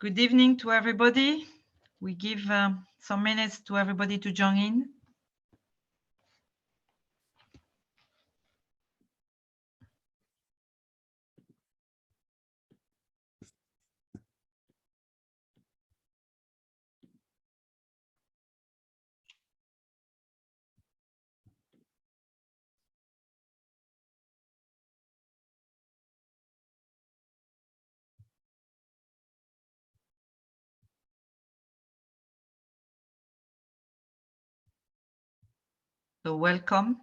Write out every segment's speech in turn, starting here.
Good evening to everybody. We give some minutes to everybody to join in. So welcome.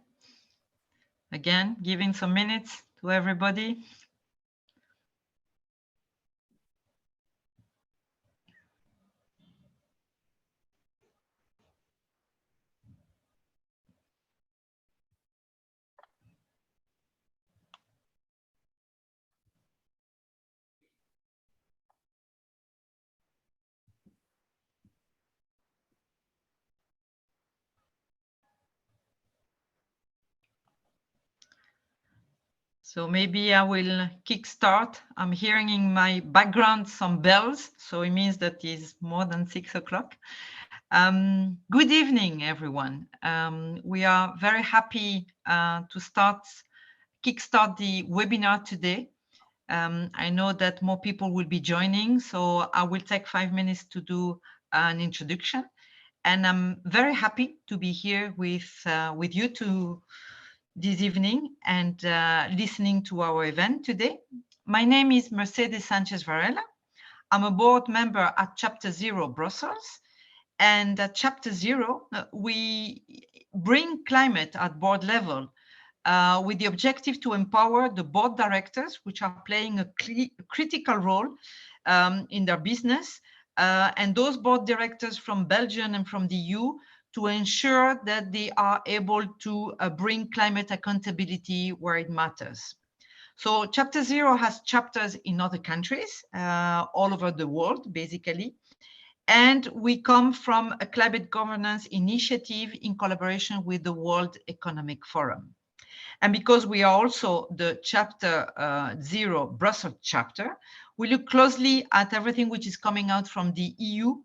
Again, giving some minutes to everybody. So maybe I will kickstart. I'm hearing in my background some bells, so it means that it's more than 6 o'clock. Good evening, everyone. We are very happy to kickstart the webinar today. I know that more people will be joining, so I will take 5 minutes to do an introduction. And I'm very happy to be here with you this evening and listening to our event today. My name is Mercedes Sanchez Varela. I'm a board member at Chapter Zero Brussels. And at Chapter Zero, we bring climate at board level with the objective to empower the board directors, which are playing a critical role in their business, and those board directors from Belgium and from the EU to ensure that they are able to bring climate accountability where it matters. So Chapter Zero has chapters in other countries all over the world, basically. And we come from a climate governance initiative in collaboration with the World Economic Forum. And because we are also the Chapter Zero Brussels chapter, we look closely at everything which is coming out from the EU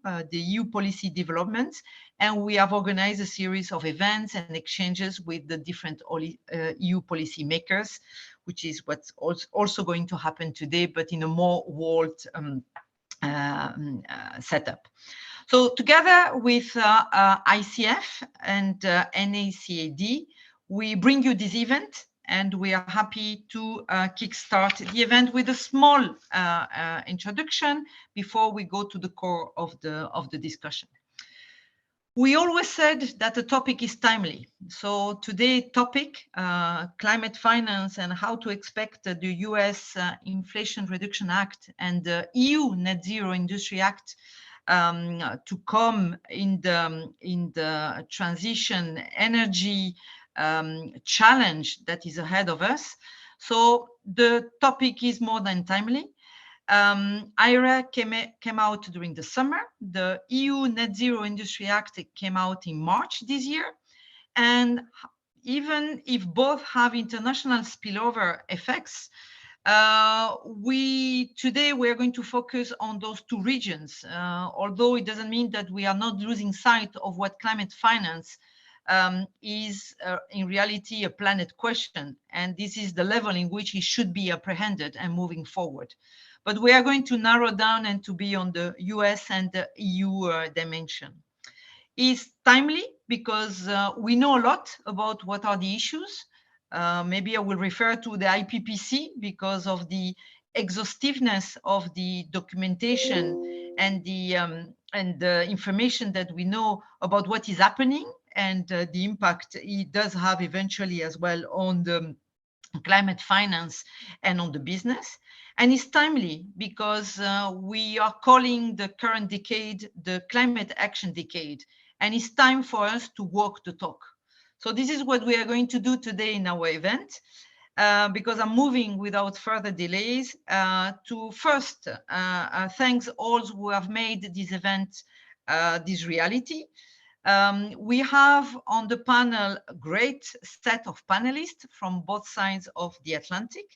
policy developments, and we have organized a series of events and exchanges with the different EU policy makers, which is what's also going to happen today, but in a more world setup. So together with ICF and NACD, we bring you this event, and we are happy to kickstart the event with a small introduction before we go to the core of the discussion. We always said that the topic is timely. So today's topic, climate finance and how to expect the US Inflation Reduction Act and the EU Net Zero Industry Act to come in the transition energy challenge that is ahead of us. So the topic is more than timely. IRA came out during the summer. The EU Net Zero Industry Act came out in March this year. And even if both have international spillover effects, today we're going to focus on those two regions, although it doesn't mean that we are not losing sight of what climate finance is in reality a planet question, and this is the level in which it should be apprehended and moving forward. But we are going to narrow down and to be on the US and the EU dimension. It's timely because we know a lot about what are the issues. Maybe I will refer to the IPPC because of the exhaustiveness of the documentation and the information that we know about what is happening and the impact it does have eventually as well on the climate finance and on the business. And it's timely because we are calling the current decade the climate action decade, and it's time for us to walk the talk. So this is what we are going to do today in our event, because I'm moving without further delays to first thanks all who have made this event this reality. We have on the panel a great set of panelists from both sides of the Atlantic.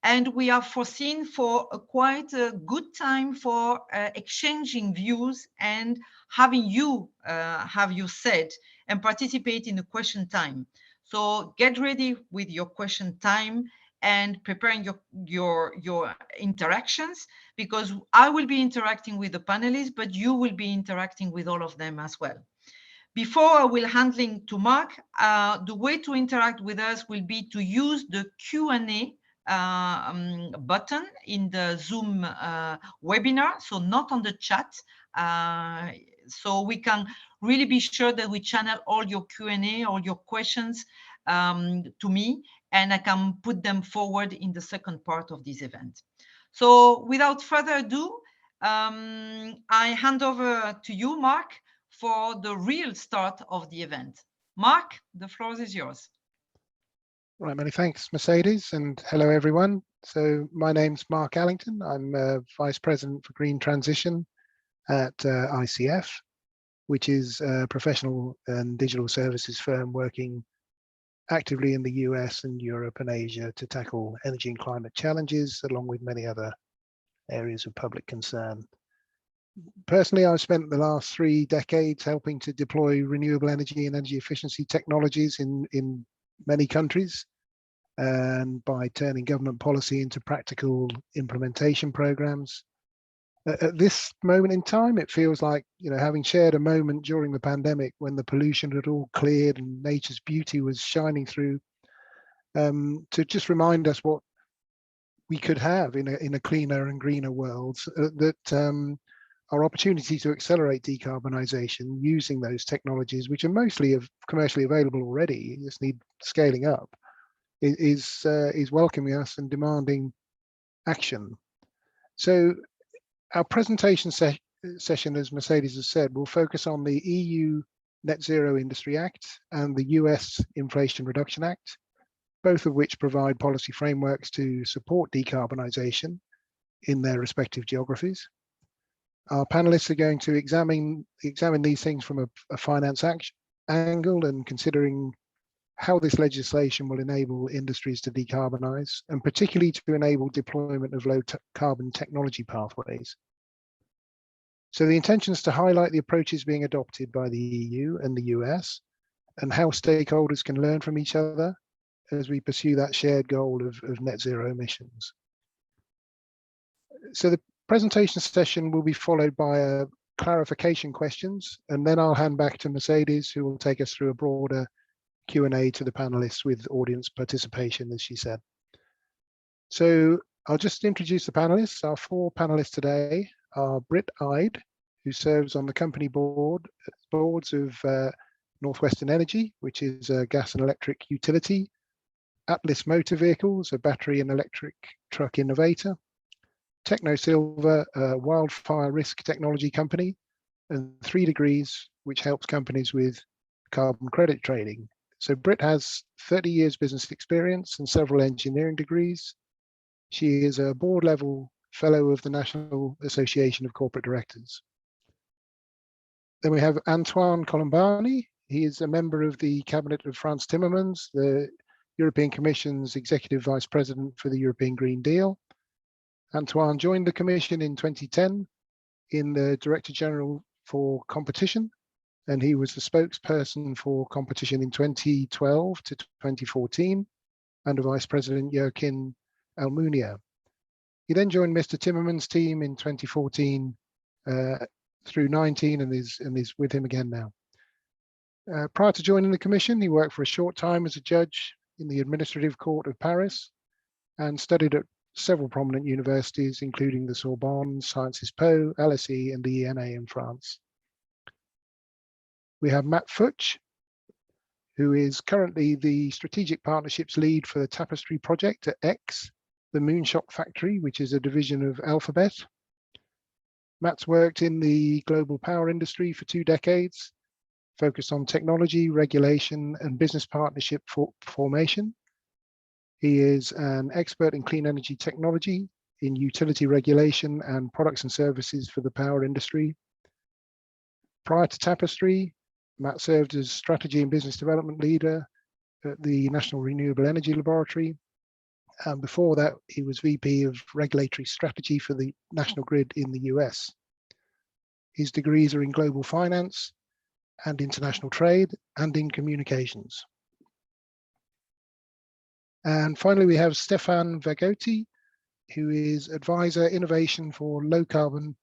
And we are foreseen for quite a good time for exchanging views and having you have your said and participate in the question time. So get ready with your question time and preparing your interactions, because I will be interacting with the panelists, but you will be interacting with all of them as well. Before I will handling to Mark, the way to interact with us will be to use the Q&A button in the Zoom webinar, so not on the chat. So we can really be sure that we channel all your Q&A, all your questions to me, and I can put them forward in the second part of this event. So without further ado, I hand over to you, Mark, for the real start of the event. Mark, the floor is yours. Right, many thanks, Mercedes, and hello, everyone. So my name's Mark Allington. I'm Vice President for Green Transition at ICF, which is a professional and digital services firm working actively in the US and Europe and Asia to tackle energy and climate challenges, along with many other areas of public concern. Personally, I've spent the last 3 decades helping to deploy renewable energy and energy efficiency technologies in many countries, and by turning government policy into practical implementation programs. At this moment in time, it feels like, having shared a moment during the pandemic when the pollution had all cleared and nature's beauty was shining through, to just remind us what we could have in a cleaner and greener world, that our opportunity to accelerate decarbonisation using those technologies, which are mostly commercially available already, you just need scaling up, is welcoming us and demanding action. So our presentation session, as Mercedes has said, will focus on the EU Net Zero Industry Act and the US Inflation Reduction Act, both of which provide policy frameworks to support decarbonisation in their respective geographies. Our panelists are going to examine these things from a finance angle, and considering how this legislation will enable industries to decarbonise, and particularly to enable deployment of low carbon technology pathways. So the intention is to highlight the approaches being adopted by the EU and the US, and how stakeholders can learn from each other as we pursue that shared goal of net zero emissions. So the presentation session will be followed by clarification questions, and then I'll hand back to Mercedes, who will take us through a broader Q&A to the panelists with audience participation, as she said. So I'll just introduce the panelists. Our 4 panelists today are Britt Ide, who serves on the company boards of Northwestern Energy, which is a gas and electric utility, Atlas Motor Vehicles, a battery and electric truck innovator, TechnoSilver, a wildfire risk technology company, and 3 Degrees, which helps companies with carbon credit trading. So Britt has 30 years business experience and several engineering degrees. She is a board level fellow of the National Association of Corporate Directors. Then we have Antoine Colombani. He is a member of the cabinet of Frans Timmermans, the European Commission's Executive Vice President for the European Green Deal. Antoine joined the Commission in 2010 in the Director General for Competition, and he was the spokesperson for competition in 2012 to 2014 under Vice President Joaquin Almunia. He then joined Mr. Timmermans' team in 2014 through 19 and is with him again now. Prior to joining the Commission, he worked for a short time as a judge in the Administrative Court of Paris and studied at several prominent universities, including the Sorbonne, Sciences Po, LSE, and the ENA in France. We have Matt Futch, who is currently the Strategic Partnerships Lead for the Tapestry project at X, the Moonshot Factory, which is a division of Alphabet. Matt's worked in the global power industry for 2 decades, focused on technology, regulation, and business partnership formation. He is an expert in clean energy technology, in utility regulation and products and services for the power industry. Prior to Tapestry, Matt served as strategy and business development leader at the National Renewable Energy Laboratory And before that, he was VP of Regulatory Strategy for the National Grid in the US. His degrees are in global finance and international trade and in communications. And finally, we have Stefan Vagotti, who is Advisor Innovation for Low Carbon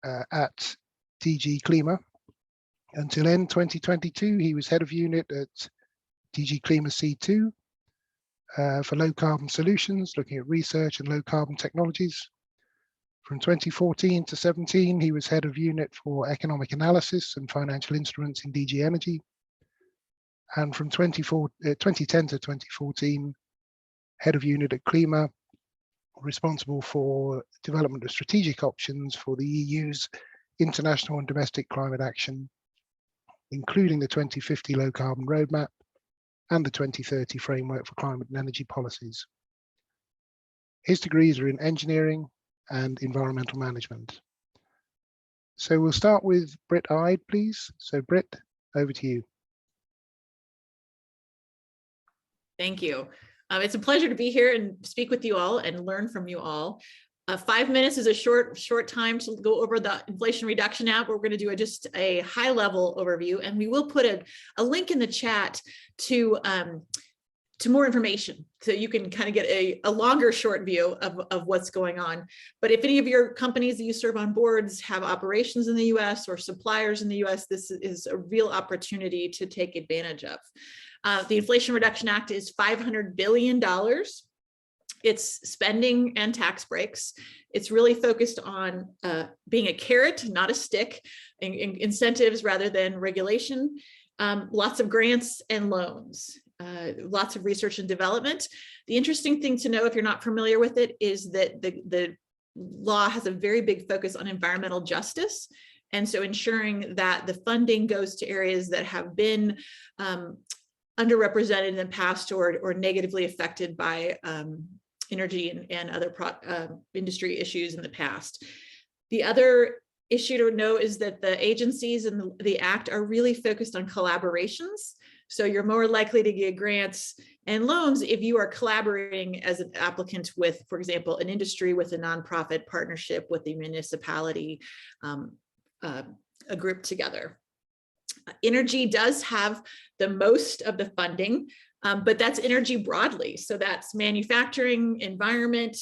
at DG Klima. Until end 2022, he was Head of Unit at DG Klima C2 for low carbon solutions, looking at research and low carbon technologies. From 2014 to 17, he was Head of Unit for Economic Analysis and Financial Instruments in DG Energy. And from 2010 to 2014, Head of Unit at Klima, responsible for development of strategic options for the EU's international and domestic climate action, including the 2050 low carbon roadmap and the 2030 framework for climate and energy policies. His degrees are in engineering and environmental management. So we'll start with Britt Ide, please. So Britt, over to you. Thank you. It's a pleasure to be here and speak with you all and learn from you all. 5 minutes is a short time to go over the Inflation Reduction Act. We're going to do just a high level overview, and we will put a link in the chat to more information, so you can kind of get a longer short view of what's going on. But if any of your companies that you serve on boards have operations in the US or suppliers in the US, this is a real opportunity to take advantage of. The Inflation Reduction Act is $500 billion. It's spending and tax breaks. It's really focused on being a carrot, not a stick, incentives rather than regulation, lots of grants and loans, lots of research and development. The interesting thing to know, if you're not familiar with it, is that the law has a very big focus on environmental justice. And so ensuring that the funding goes to areas that have been underrepresented in the past or negatively affected by energy and other industry issues in the past. The other issue to know is that the agencies and the Act are really focused on collaborations. So you're more likely to get grants and loans if you are collaborating as an applicant with, for example, an industry, with a nonprofit partnership, with a municipality, a group together. Energy does have the most of the funding, but that's energy broadly. So that's manufacturing, environment,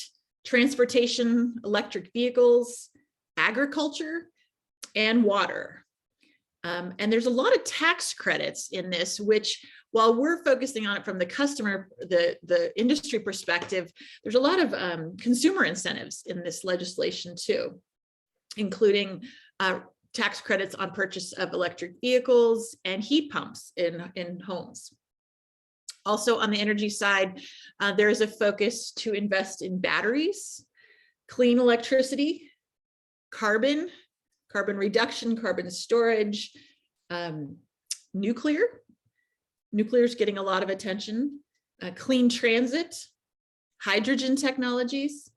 transportation, electric vehicles, agriculture, and water. And there's a lot of tax credits in this, which, while we're focusing on it from the customer, the industry perspective, there's a lot of consumer incentives in this legislation too, including tax credits on purchase of electric vehicles and heat pumps in homes. Also on the energy side, there is a focus to invest in batteries, clean electricity, carbon reduction, carbon storage, nuclear. Nuclear is getting a lot of attention, clean transit, hydrogen technologies,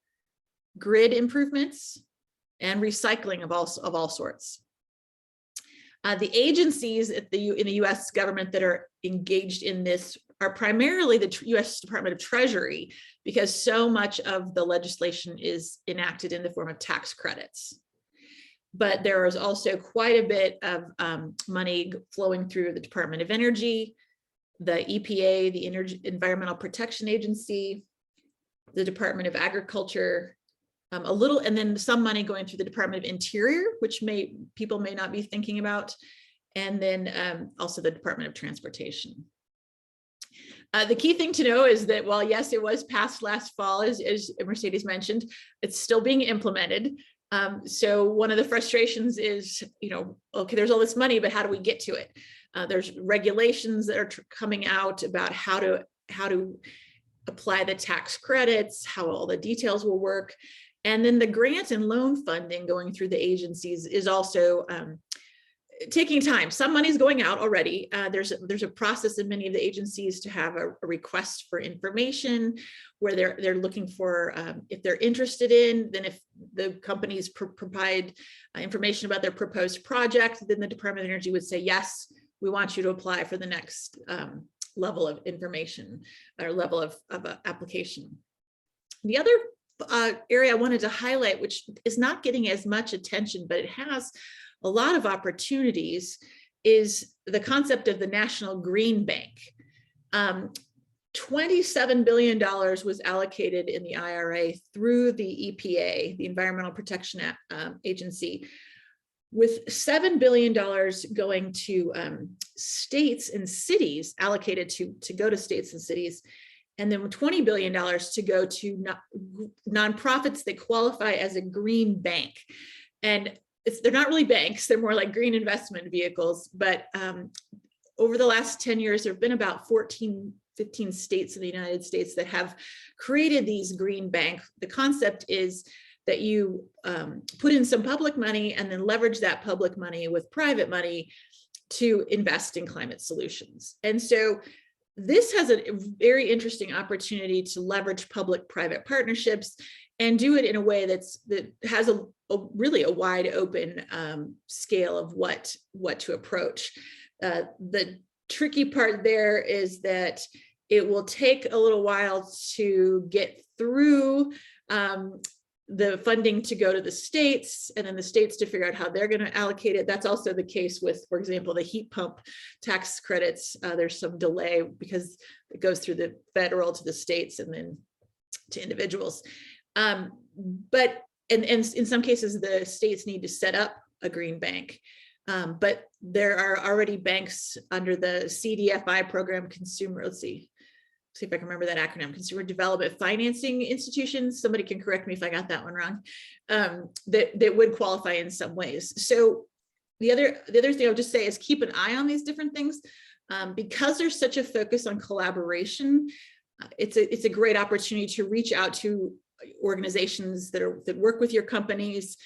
grid improvements, and recycling of all sorts. The agencies in the US government that are engaged in this are primarily the US Department of Treasury, because so much of the legislation is enacted in the form of tax credits. But there is also quite a bit of money flowing through the Department of Energy, the EPA, the Environmental Protection Agency, the Department of Agriculture, a little, and then some money going through the Department of Interior, which people may not be thinking about, and then also the Department of Transportation. The key thing to know is that while, yes, it was passed last fall, as Mercedes mentioned, it's still being implemented. So one of the frustrations is, okay, there's all this money, but how do we get to it? There's regulations that are coming out about how to apply the tax credits, how all the details will work. And then the grant and loan funding going through the agencies is also taking time. Some money's going out already. There's a process in many of the agencies to have a request for information, where they're looking for, if they're interested in, then if the companies provide information about their proposed project, then the Department of Energy would say, yes, we want you to apply for the next level of information or level of application. The other area I wanted to highlight, which is not getting as much attention, but it has a lot of opportunities, is the concept of the National Green Bank. $27 billion was allocated in the IRA through the EPA, the Environmental Protection Agency, with $7 billion going to states and cities, allocated to go to states and cities, and then $20 billion to go to nonprofits that qualify as a green bank. And they're not really banks, they're more like green investment vehicles. But over the last 10 years, there have been about 15 states in the United States that have created these green banks. The concept is that you put in some public money and then leverage that public money with private money to invest in climate solutions. And so this has a very interesting opportunity to leverage public-private partnerships and do it in a way that has a really wide open scale of what to approach. The tricky part there is that it will take a little while to get through the funding to go to the states, and then the states to figure out how they're going to allocate it. That's also the case with, for example, the heat pump tax credits. There's some delay because it goes through the federal to the states and then to individuals. But in some cases, the states need to set up a green bank. But there are already banks under the CDFI program, let's see if I can remember that acronym, Consumer Development Financing Institutions. Somebody can correct me if I got that one wrong, that would qualify in some ways. So the other thing I would just say is keep an eye on these different things. Because there's such a focus on collaboration, it's a great opportunity to reach out to organizations that work with your companies,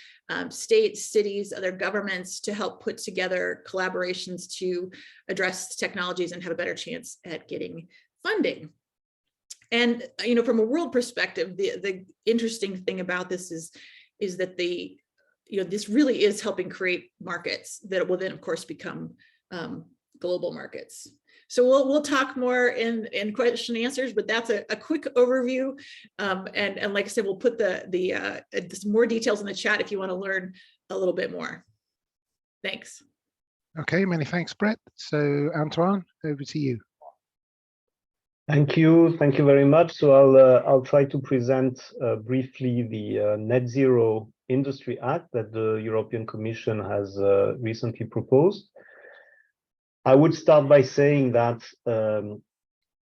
states, cities, other governments, to help put together collaborations to address technologies and have a better chance at getting funding. And from a world perspective, the interesting thing about this is that this really is helping create markets that will then, of course, become global markets. So we'll talk more in question and answers, but that's a quick overview. And like I said, we'll put some more details in the chat if you want to learn a little bit more. Thanks. Okay, many thanks, Brett. So Antoine, over to you. Thank you very much. So I'll try to present briefly the Net Zero Industry Act that the European Commission has recently proposed. I would start by saying that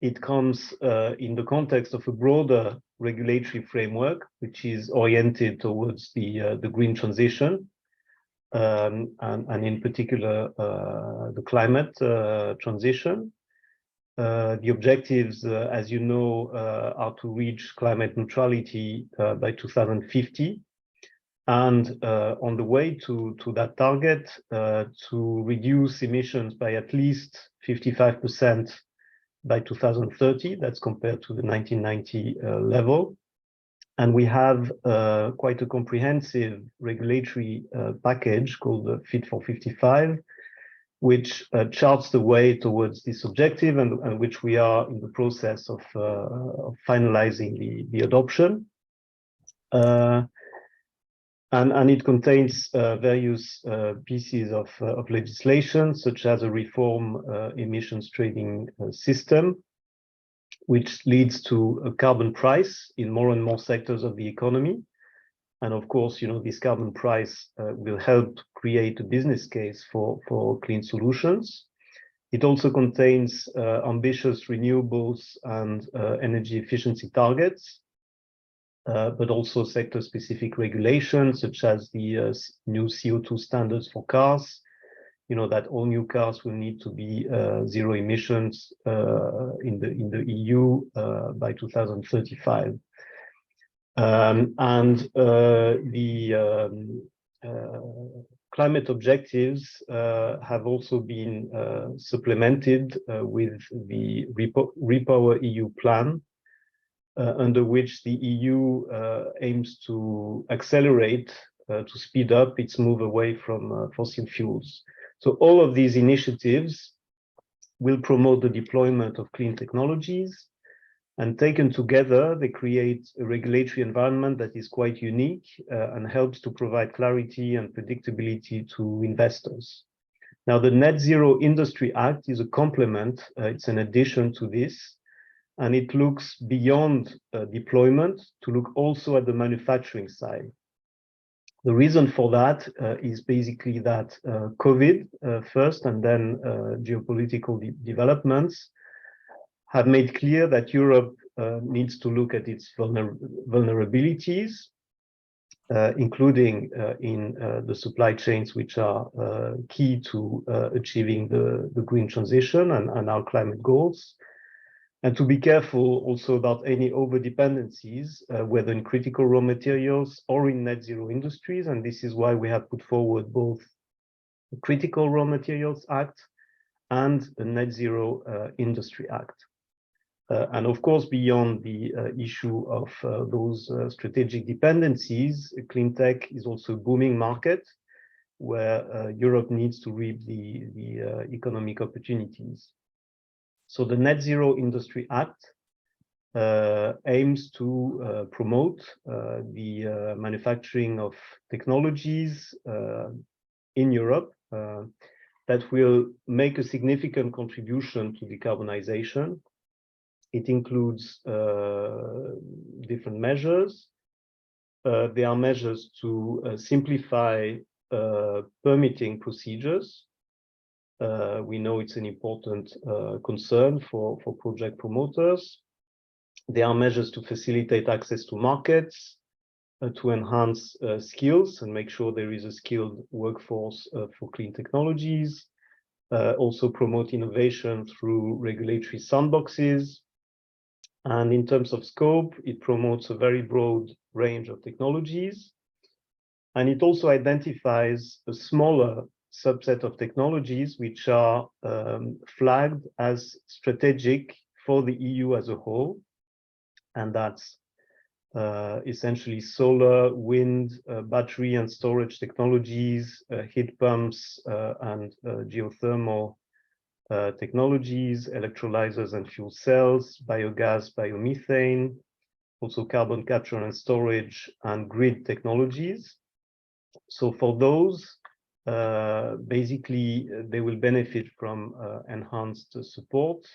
it comes in the context of a broader regulatory framework, which is oriented towards the green transition, and in particular the climate transition. The objectives, as you know, are to reach climate neutrality by 2050, and on the way to that target, to reduce emissions by at least 55% by 2030. That's compared to the 1990 level. And we have quite a comprehensive regulatory package called the Fit for 55, which charts the way towards this objective, and which we are in the process of finalizing the adoption. And it contains various pieces of legislation, such as a reform emissions trading system, which leads to a carbon price in more and more sectors of the economy. And of course, this carbon price will help create a business case for clean solutions. It also contains ambitious renewables and energy efficiency targets, but also sector-specific regulations, such as the new CO2 standards for cars. That all new cars will need to be zero emissions in the EU by 2035. And the climate objectives have also been supplemented with the Repower EU plan, under which the EU aims to accelerate, to speed up its move away from fossil fuels. So all of these initiatives will promote the deployment of clean technologies, And taken together, they create a regulatory environment that is quite unique and helps to provide clarity and predictability to investors. Now, the Net Zero Industry Act is a complement, it's an addition to this, and it looks beyond deployment to look also at the manufacturing side. The reason for that is basically that COVID first and then geopolitical developments have made clear that Europe needs to look at its vulnerabilities, including in the supply chains, which are key to achieving the green transition and our climate goals. And to be careful also about any over-dependencies, whether in critical raw materials or in net zero industries. And this is why we have put forward both the Critical Raw Materials Act and the Net Zero Industry Act. And of course, beyond the issue of those strategic dependencies, clean tech is also a booming market where Europe needs to reap the economic opportunities. So the Net Zero Industry Act aims to promote the manufacturing of technologies in Europe that will make a significant contribution to decarbonization. It includes different measures. There are measures to simplify permitting procedures. We know it's an important concern for project promoters. There are measures to facilitate access to markets, to enhance skills and make sure there is a skilled workforce for clean technologies. Also promote innovation through regulatory sandboxes. And in terms of scope, it promotes a very broad range of technologies. And it also identifies a smaller subset of technologies which are flagged as strategic for the EU as a whole. And that's essentially solar, wind, battery and storage technologies, heat pumps and geothermal technologies, electrolyzers and fuel cells, biogas, biomethane, also carbon capture and storage and grid technologies. So for those, basically, they will benefit from enhanced support.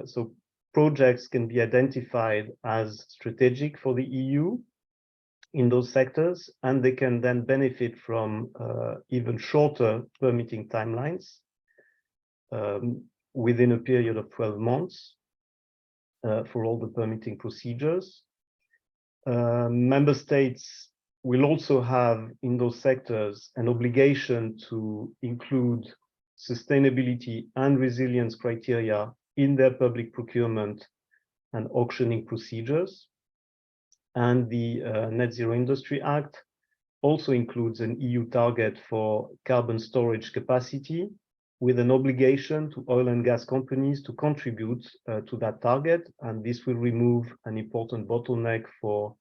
So projects can be identified as strategic for the EU in those sectors, and they can then benefit from even shorter permitting timelines within a period of 12 months for all the permitting procedures. Member states will also have in those sectors an obligation to include sustainability and resilience criteria in their public procurement and auctioning procedures. And the Net Zero Industry Act also includes an EU target for carbon storage capacity, with an obligation to oil and gas companies to contribute to that target. And this will remove an important bottleneck for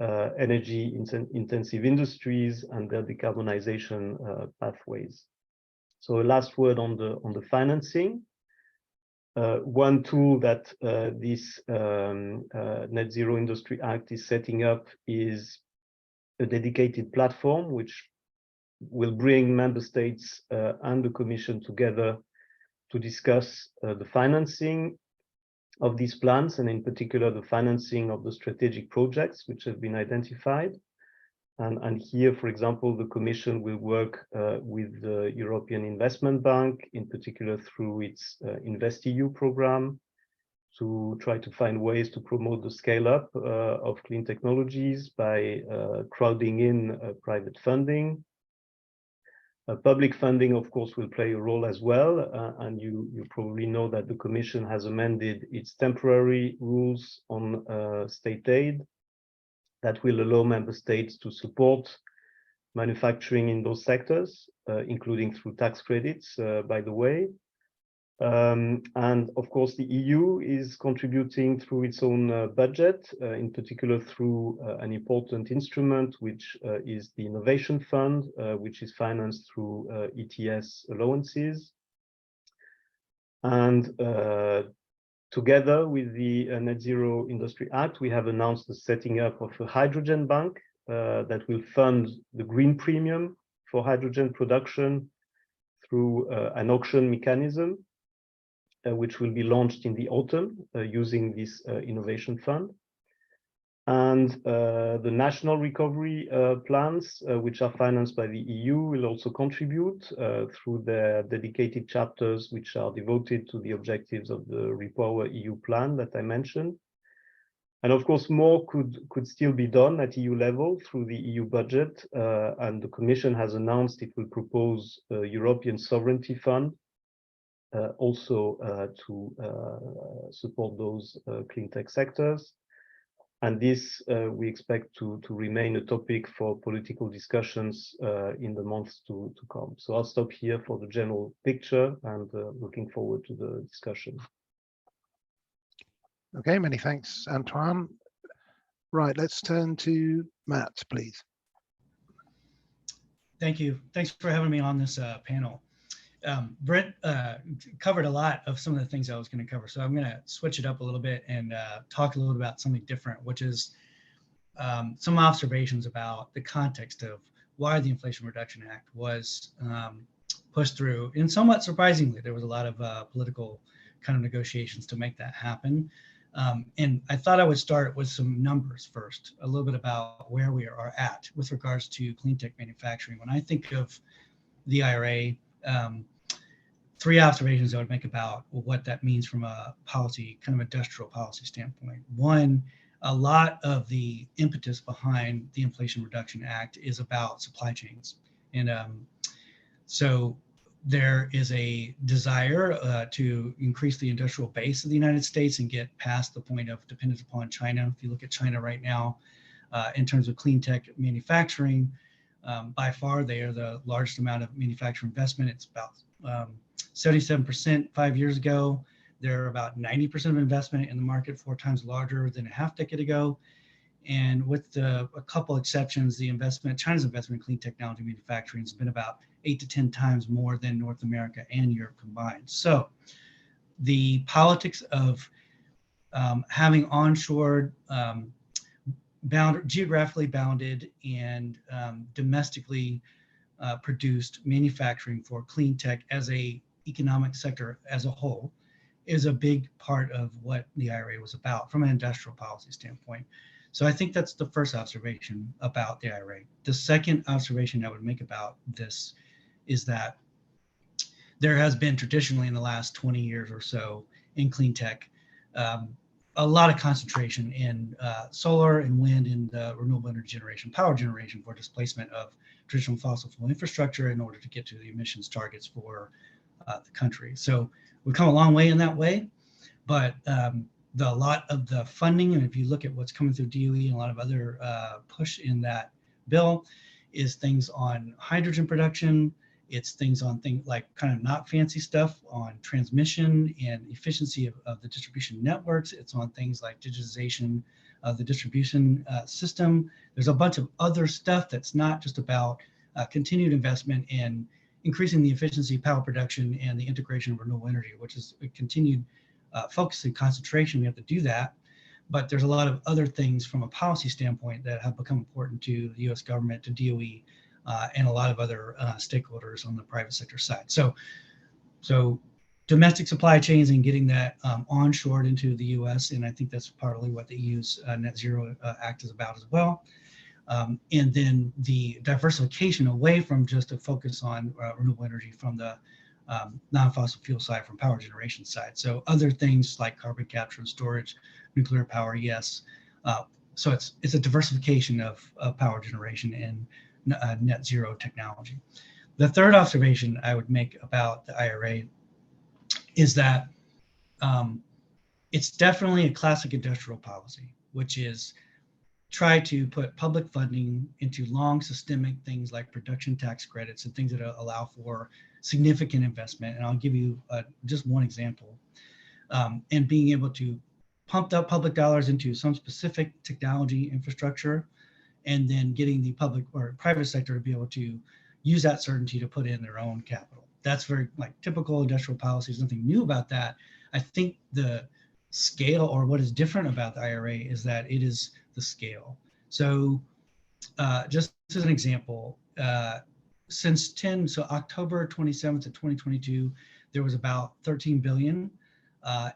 energy intensive industries and their decarbonization pathways. So a last word on the financing. One tool that this Net Zero Industry Act is setting up is a dedicated platform which will bring member states and the Commission together to discuss the financing of these plans, and in particular the financing of the strategic projects which have been identified. And here, for example, the Commission will work with the European Investment Bank, in particular through its InvestEU program, to try to find ways to promote the scale-up of clean technologies by crowding in private funding. Public funding, of course, will play a role as well, and you probably know that the Commission has amended its temporary rules on state aid that will allow member states to support manufacturing in those sectors, including through tax credits, by the way. And of course, the EU is contributing through its own budget, in particular through an important instrument, which is the Innovation Fund, which is financed through ETS allowances. And to Together with the Net Zero Industry Act, we have announced the setting up of a hydrogen bank that will fund the green premium for hydrogen production through an auction mechanism, which will be launched in the autumn using this innovation fund. And the national recovery plans, which are financed by the EU, will also contribute through their dedicated chapters, which are devoted to the objectives of the Repower EU plan that I mentioned. And of course, more could still be done at EU level through the EU budget. And the Commission has announced it will propose a European Sovereignty Fund also to support those clean tech sectors. And this we expect to remain a topic for political discussions in the months to come. So I'll stop here for the general picture and looking forward to the discussion. Okay, many thanks, Antoine. Right, let's turn to Matt, please. Thank you. Thanks for having me on this panel. Brent covered a lot of some of the things I was going to cover, so I'm going to switch it up a little bit and talk a little about something different, which is some observations about the context of why the Inflation Reduction Act was pushed through. And somewhat surprisingly, there was a lot of political kind of negotiations to make that happen. And I thought I would start with some numbers first, a little bit about where we are at with regards to clean tech manufacturing. When I think of the IRA, three observations I would make about what that means from a policy, kind of industrial policy standpoint. One, a lot of the impetus behind the Inflation Reduction Act is about supply chains. And so there is a desire to increase the industrial base of the United States and get past the point of dependence upon China. If you look at China right now, in terms of clean tech manufacturing, by far they are the largest amount of manufacturing investment. It's about 77% 5 years ago. They're about 90% of investment in the market, 4 times larger than a half decade ago. And with a couple exceptions, China's investment in clean technology manufacturing has been about 8 to 10 times more than North America and Europe combined. So the politics of having onshored, geographically bounded and domestically produced manufacturing for clean tech as a economic sector as a whole is a big part of what the IRA was about from an industrial policy standpoint. So I think that's the first observation about the IRA. The second observation I would make about this is that there has been traditionally in the last 20 years or so in clean tech, a lot of concentration in solar and wind and renewable energy generation, power generation for displacement of traditional fossil fuel infrastructure in order to get to the emissions targets for the country. So we've come a long way in that way, but a lot of the funding, and if you look at what's coming through DOE and a lot of other push in that bill, is things on hydrogen production. It's things on things like kind of not fancy stuff on transmission and efficiency of the distribution networks. It's on things like digitization of the distribution system. There's a bunch of other stuff that's not just about continued investment in increasing the efficiency of power production and the integration of renewable energy, which is a continued focus and concentration. We have to do that. But there's a lot of other things from a policy standpoint that have become important to the US government, to DOE, and a lot of other stakeholders on the private sector side. So domestic supply chains and getting that onshored into the US, and I think that's partly what the EU's Net Zero Act is about as well. And then the diversification away from just a focus on renewable energy from the non-fossil fuel side, from power generation side. So other things like carbon capture and storage, nuclear power, yes. So it's a diversification of power generation and net zero technology. The third observation I would make about the IRA is that it's definitely a classic industrial policy, which is try to put public funding into long systemic things like production tax credits and things that allow for significant investment. And I'll give you just one example. And being able to pump up public dollars into some specific technology infrastructure, and then getting the public or private sector to be able to use that certainty to put in their own capital. That's very like typical industrial policy. There's nothing new about that. I think the scale, or what is different about the IRA, is that it is the scale. So just as an example, since October 27th of 2022, there was about 13 billion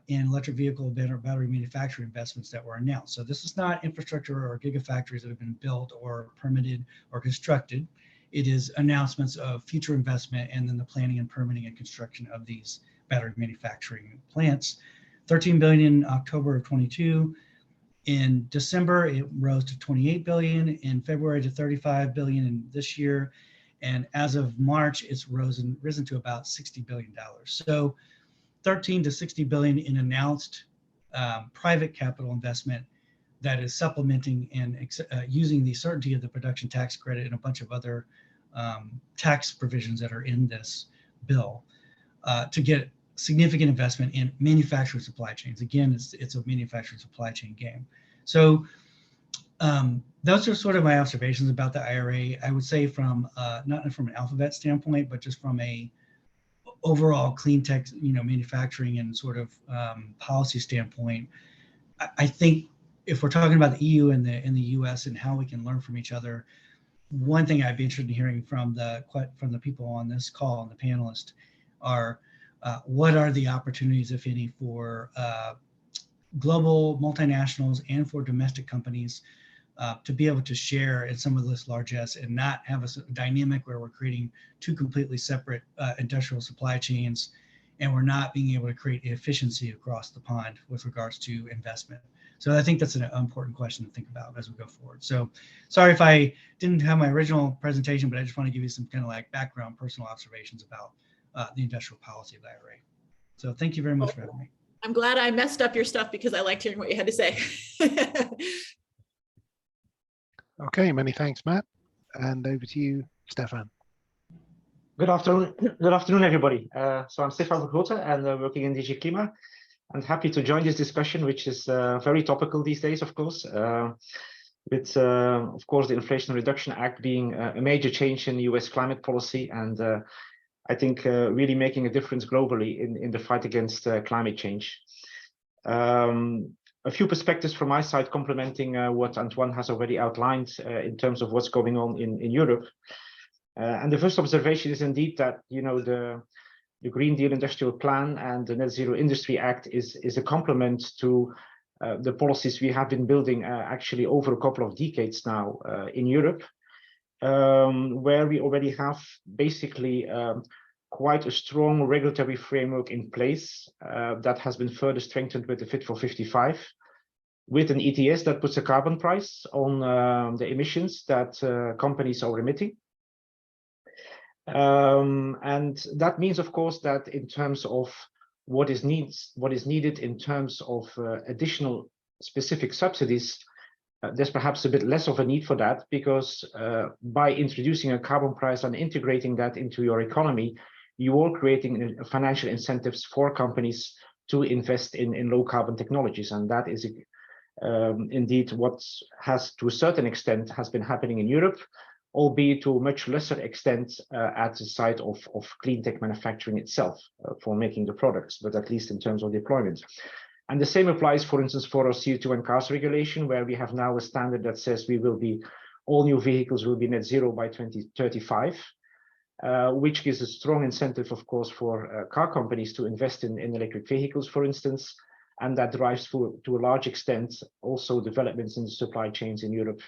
in electric vehicle battery manufacturing investments that were announced. So this is not infrastructure or gigafactories that have been built or permitted or constructed. It is announcements of future investment and then the planning and permitting and construction of these battery manufacturing plants. 13 billion in October of 22. In December, it rose to 28 billion. In February to 35 billion in this year. And as of March, it's risen to about $60 billion. So 13 to 60 billion in announced private capital investment that is supplementing and using the certainty of the production tax credit and a bunch of other tax provisions that are in this bill to get significant investment in manufacturing supply chains. Again, it's a manufacturing supply chain game. So those are sort of my observations about the IRA. I would say from not from an alphabet standpoint, but just from a overall clean tech, manufacturing and sort of policy standpoint. I think if we're talking about the EU and the US and how we can learn from each other, one thing I'd be interested in hearing from the people on this call and the panelists are what are the opportunities, if any, for global multinationals and for domestic companies to be able to share in some of this largesse and not have a dynamic where we're creating two completely separate industrial supply chains and we're not being able to create efficiency across the pond with regards to investment. So I think that's an important question to think about as we go forward. So sorry if I didn't have my original presentation, but I just want to give you some kind of like background personal observations about the industrial policy of the IRA. So thank you very much for having me. I'm glad I messed up your stuff because I liked hearing what you had to say. Okay, many thanks, Matt. And over to you, Stefan. Good afternoon. Good afternoon, everybody. So I'm Stefan Vergrote and working in DG Klima. And happy to join this discussion, which is very topical these days, of course, with, of course, the Inflation Reduction Act being a major change in US climate policy and I think really making a difference globally in the fight against climate change. A few perspectives from my side complementing what Antoine has already outlined in terms of what's going on in Europe. And the first observation is indeed that, the Green Deal Industrial Plan and the Net Zero Industry Act is a complement to the policies we have been building actually over a couple of decades now in Europe, where we already have basically quite a strong regulatory framework in place that has been further strengthened with the Fit for 55, with an ETS that puts a carbon price on the emissions that companies are emitting. And that means, of course, that in terms of what is needed in terms of additional specific subsidies, there's perhaps a bit less of a need for that because by introducing a carbon price and integrating that into your economy, you are creating financial incentives for companies to invest in low carbon technologies. And that is indeed what has, to a certain extent, has been happening in Europe, albeit to a much lesser extent at the side of clean tech manufacturing itself for making the products, but at least in terms of deployment. And the same applies, for instance, for our CO2 and cars regulation, where we have now a standard that says all new vehicles will be net zero by 2035, which gives a strong incentive, of course, for car companies to invest in electric vehicles, for instance, and that drives to a large extent also developments in the supply chains in Europe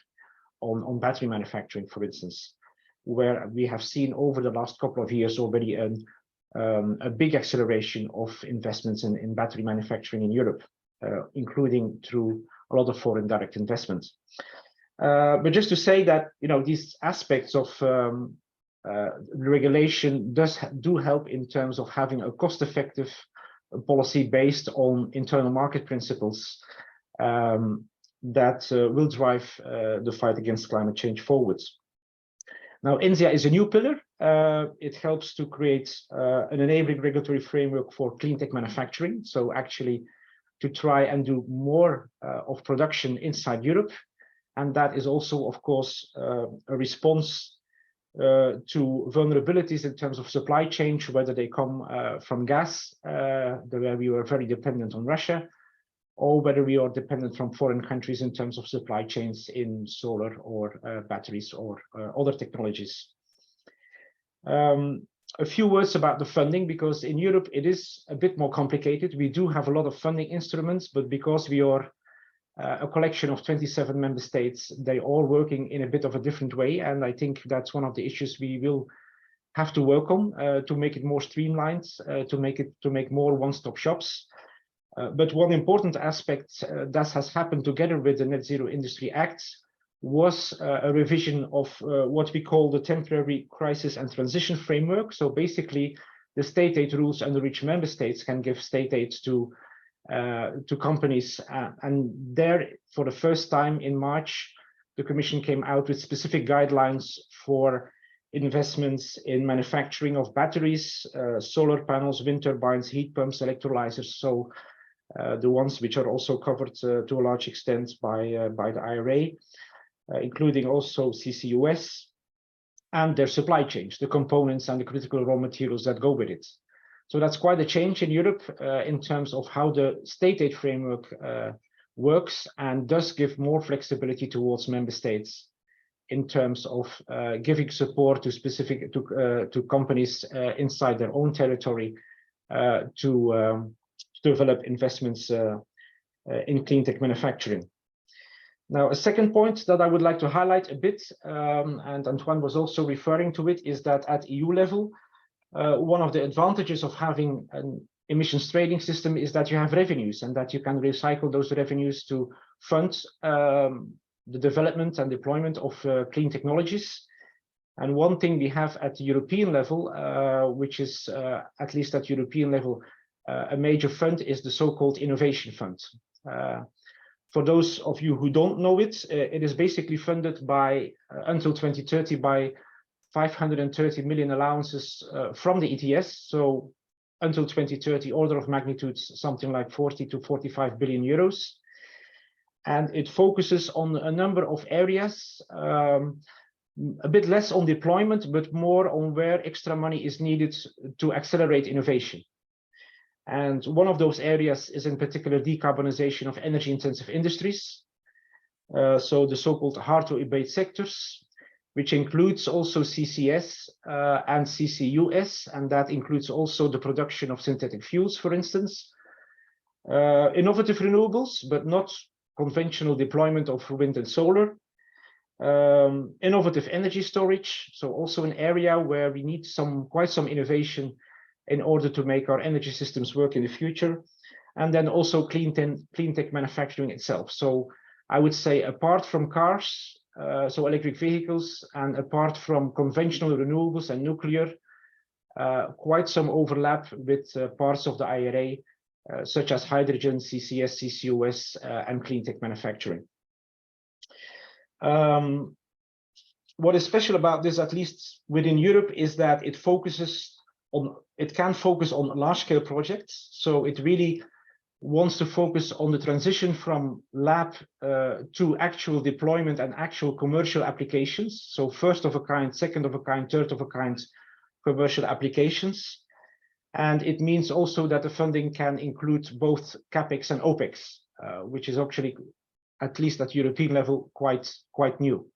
on battery manufacturing, for instance, where we have seen over the last couple of years already a big acceleration of investments in battery manufacturing in Europe, including through a lot of foreign direct investments. But just to say that, these aspects of regulation do help in terms of having a cost-effective policy based on internal market principles that will drive the fight against climate change forwards. Now, NZIA is a new pillar. It helps to create an enabling regulatory framework for clean tech manufacturing. So actually to try and do more of production inside Europe. And that is also, of course, a response to vulnerabilities in terms of supply chain, whether they come from gas, where we were very dependent on Russia, or whether we are dependent from foreign countries in terms of supply chains in solar or batteries or other technologies. A few words about the funding, because in Europe it is a bit more complicated. We do have a lot of funding instruments, but because we are a collection of 27 member states, they are working in a bit of a different way. And I think that's one of the issues we will have to work on to make it more streamlined, to make more one-stop shops. But one important aspect that has happened together with the Net Zero Industry Act was a revision of what we call the temporary crisis and transition framework. So basically, the state aid rules under which member states can give state aid to companies. And there, for the first time in March, the Commission came out with specific guidelines for investments in manufacturing of batteries, solar panels, wind turbines, heat pumps, electrolyzers. So the ones which are also covered to a large extent by the IRA, including also CCUS and their supply chains, the components and the critical raw materials that go with it. So that's quite a change in Europe in terms of how the state aid framework works, and does give more flexibility towards member states in terms of giving support to specific to companies inside their own territory to develop investments in clean tech manufacturing. Now, a second point that I would like to highlight a bit, and Antoine was also referring to it, is that at EU level, one of the advantages of having an emissions trading system is that you have revenues, and that you can recycle those revenues to fund the development and deployment of clean technologies. And one thing we have at the European level, which is at least at European level, a major fund, is the so-called Innovation Fund. For those of you who don't know it, it is basically funded by, until 2030, by 530 million allowances from the ETS. So until 2030, order of magnitude, something like 40 to 45 billion euros. And it focuses on a number of areas, a bit less on deployment, but more on where extra money is needed to accelerate innovation. And one of those areas is in particular decarbonisation of energy-intensive industries. So the so-called hard-to-abate sectors, which includes also CCS and CCUS, and that includes also the production of synthetic fuels, for instance. Innovative renewables, but not conventional deployment of wind and solar. Innovative energy storage, so also an area where we need quite some innovation in order to make our energy systems work in the future. And then also clean tech manufacturing itself. So I would say, apart from cars, so electric vehicles, and apart from conventional renewables and nuclear, quite some overlap with parts of the IRA, such as hydrogen, CCS, CCUS, and clean tech manufacturing. What is special about this, at least within Europe, is that it can focus on large-scale projects. So it really wants to focus on the transition from lab to actual deployment and actual commercial applications. So first of a kind, second of a kind, third of a kind commercial applications. And it means also that the funding can include both CapEx and OpEx, which is actually, at least at European level, quite new.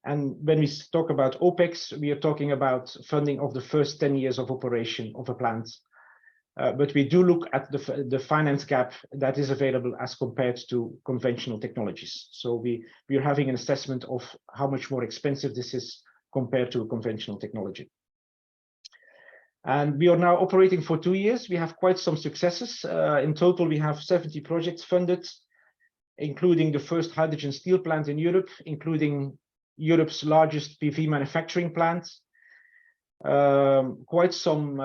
And when we talk about OpEx, we are talking about funding of the first 10 years of operation of a plant. But we do look at the finance gap that is available as compared to conventional technologies. So we are having an assessment of how much more expensive this is compared to a conventional technology. And we are now operating for 2 years. We have quite some successes. In total, we have 70 projects funded, including the first hydrogen steel plant in Europe, including Europe's largest PV manufacturing plant, quite some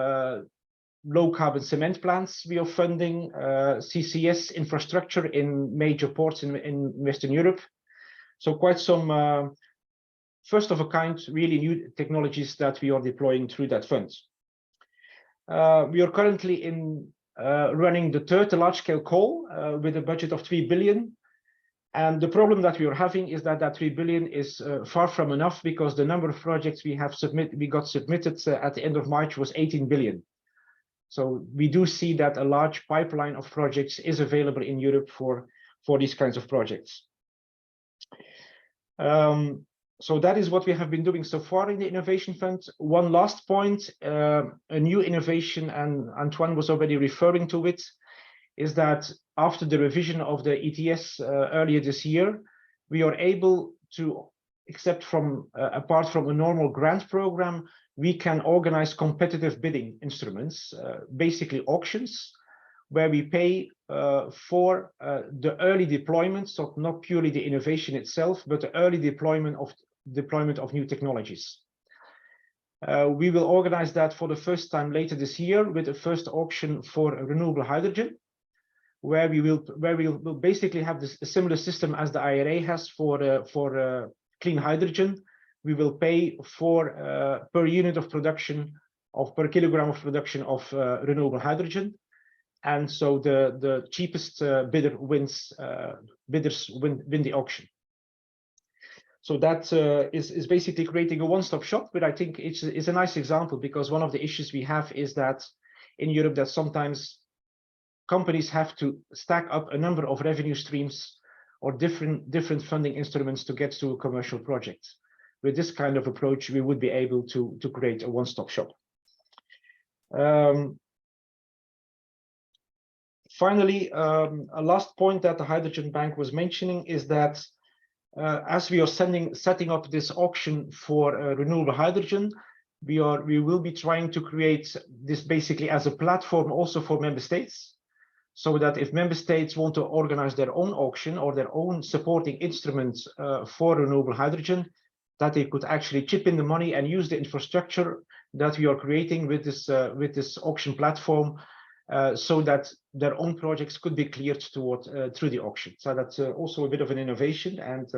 low carbon cement plants we are funding, CCS infrastructure in major ports in Western Europe. So quite some first of a kind, really new technologies that we are deploying through that fund. We are currently running the third large scale call with a budget of 3 billion. And the problem that we are having is that 3 billion is far from enough, because the number of projects we got submitted at the end of March was 18 billion. So we do see that a large pipeline of projects is available in Europe for these kinds of projects. So that is what we have been doing so far in the Innovation Fund. One last point, a new innovation, and Antoine was already referring to it, is that after the revision of the ETS earlier this year, we are able to, apart from a normal grant program, we can organize competitive bidding instruments, basically auctions, where we pay for the early deployment, so not purely the innovation itself, but the early deployment of new technologies. We will organize that for the first time later this year with the first auction for renewable hydrogen, where we will basically have a similar system as the IRA has for clean hydrogen. We will pay for per unit of production per kilogram of production of renewable hydrogen, and so the cheapest bidder wins. Bidders win the auction. So that is basically creating a one-stop shop, but I think it's a nice example, because one of the issues we have is that in Europe that sometimes companies have to stack up a number of revenue streams or different funding instruments to get to a commercial project. With this kind of approach, we would be able to create a one-stop shop. Finally, a last point that the Hydrogen Bank was mentioning is that as we are setting up this auction for renewable hydrogen, we will be trying to create this basically as a platform also for member states, so that if member states want to organize their own auction or their own supporting instruments for renewable hydrogen, that they could actually chip in the money and use the infrastructure that we are creating with this auction platform, so that their own projects could be cleared through the auction. So that's also a bit of an innovation and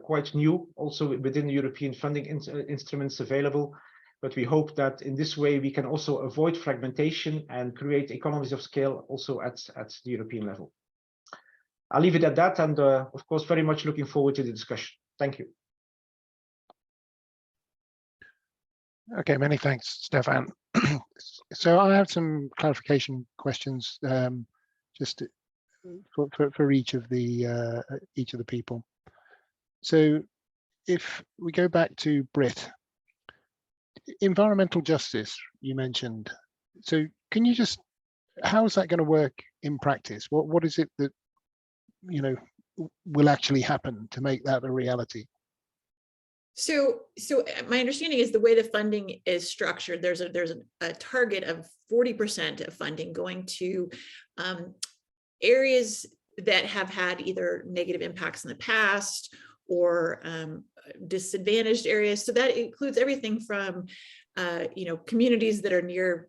quite new also within the European funding instruments available. But we hope that in this way we can also avoid fragmentation and create economies of scale also at the European level. I'll leave it at that, and of course very much looking forward to the discussion. Thank you. Okay, many thanks, Stefan. So I have some clarification questions just for each of the people. So if we go back to Brit, environmental justice you mentioned. So can you just, how is that going to work in practice? What is it that will actually happen to make that a reality? So my understanding is the way the funding is structured, there's a target of 40% of funding going to areas that have had either negative impacts in the past or disadvantaged areas. So that includes everything from communities that are near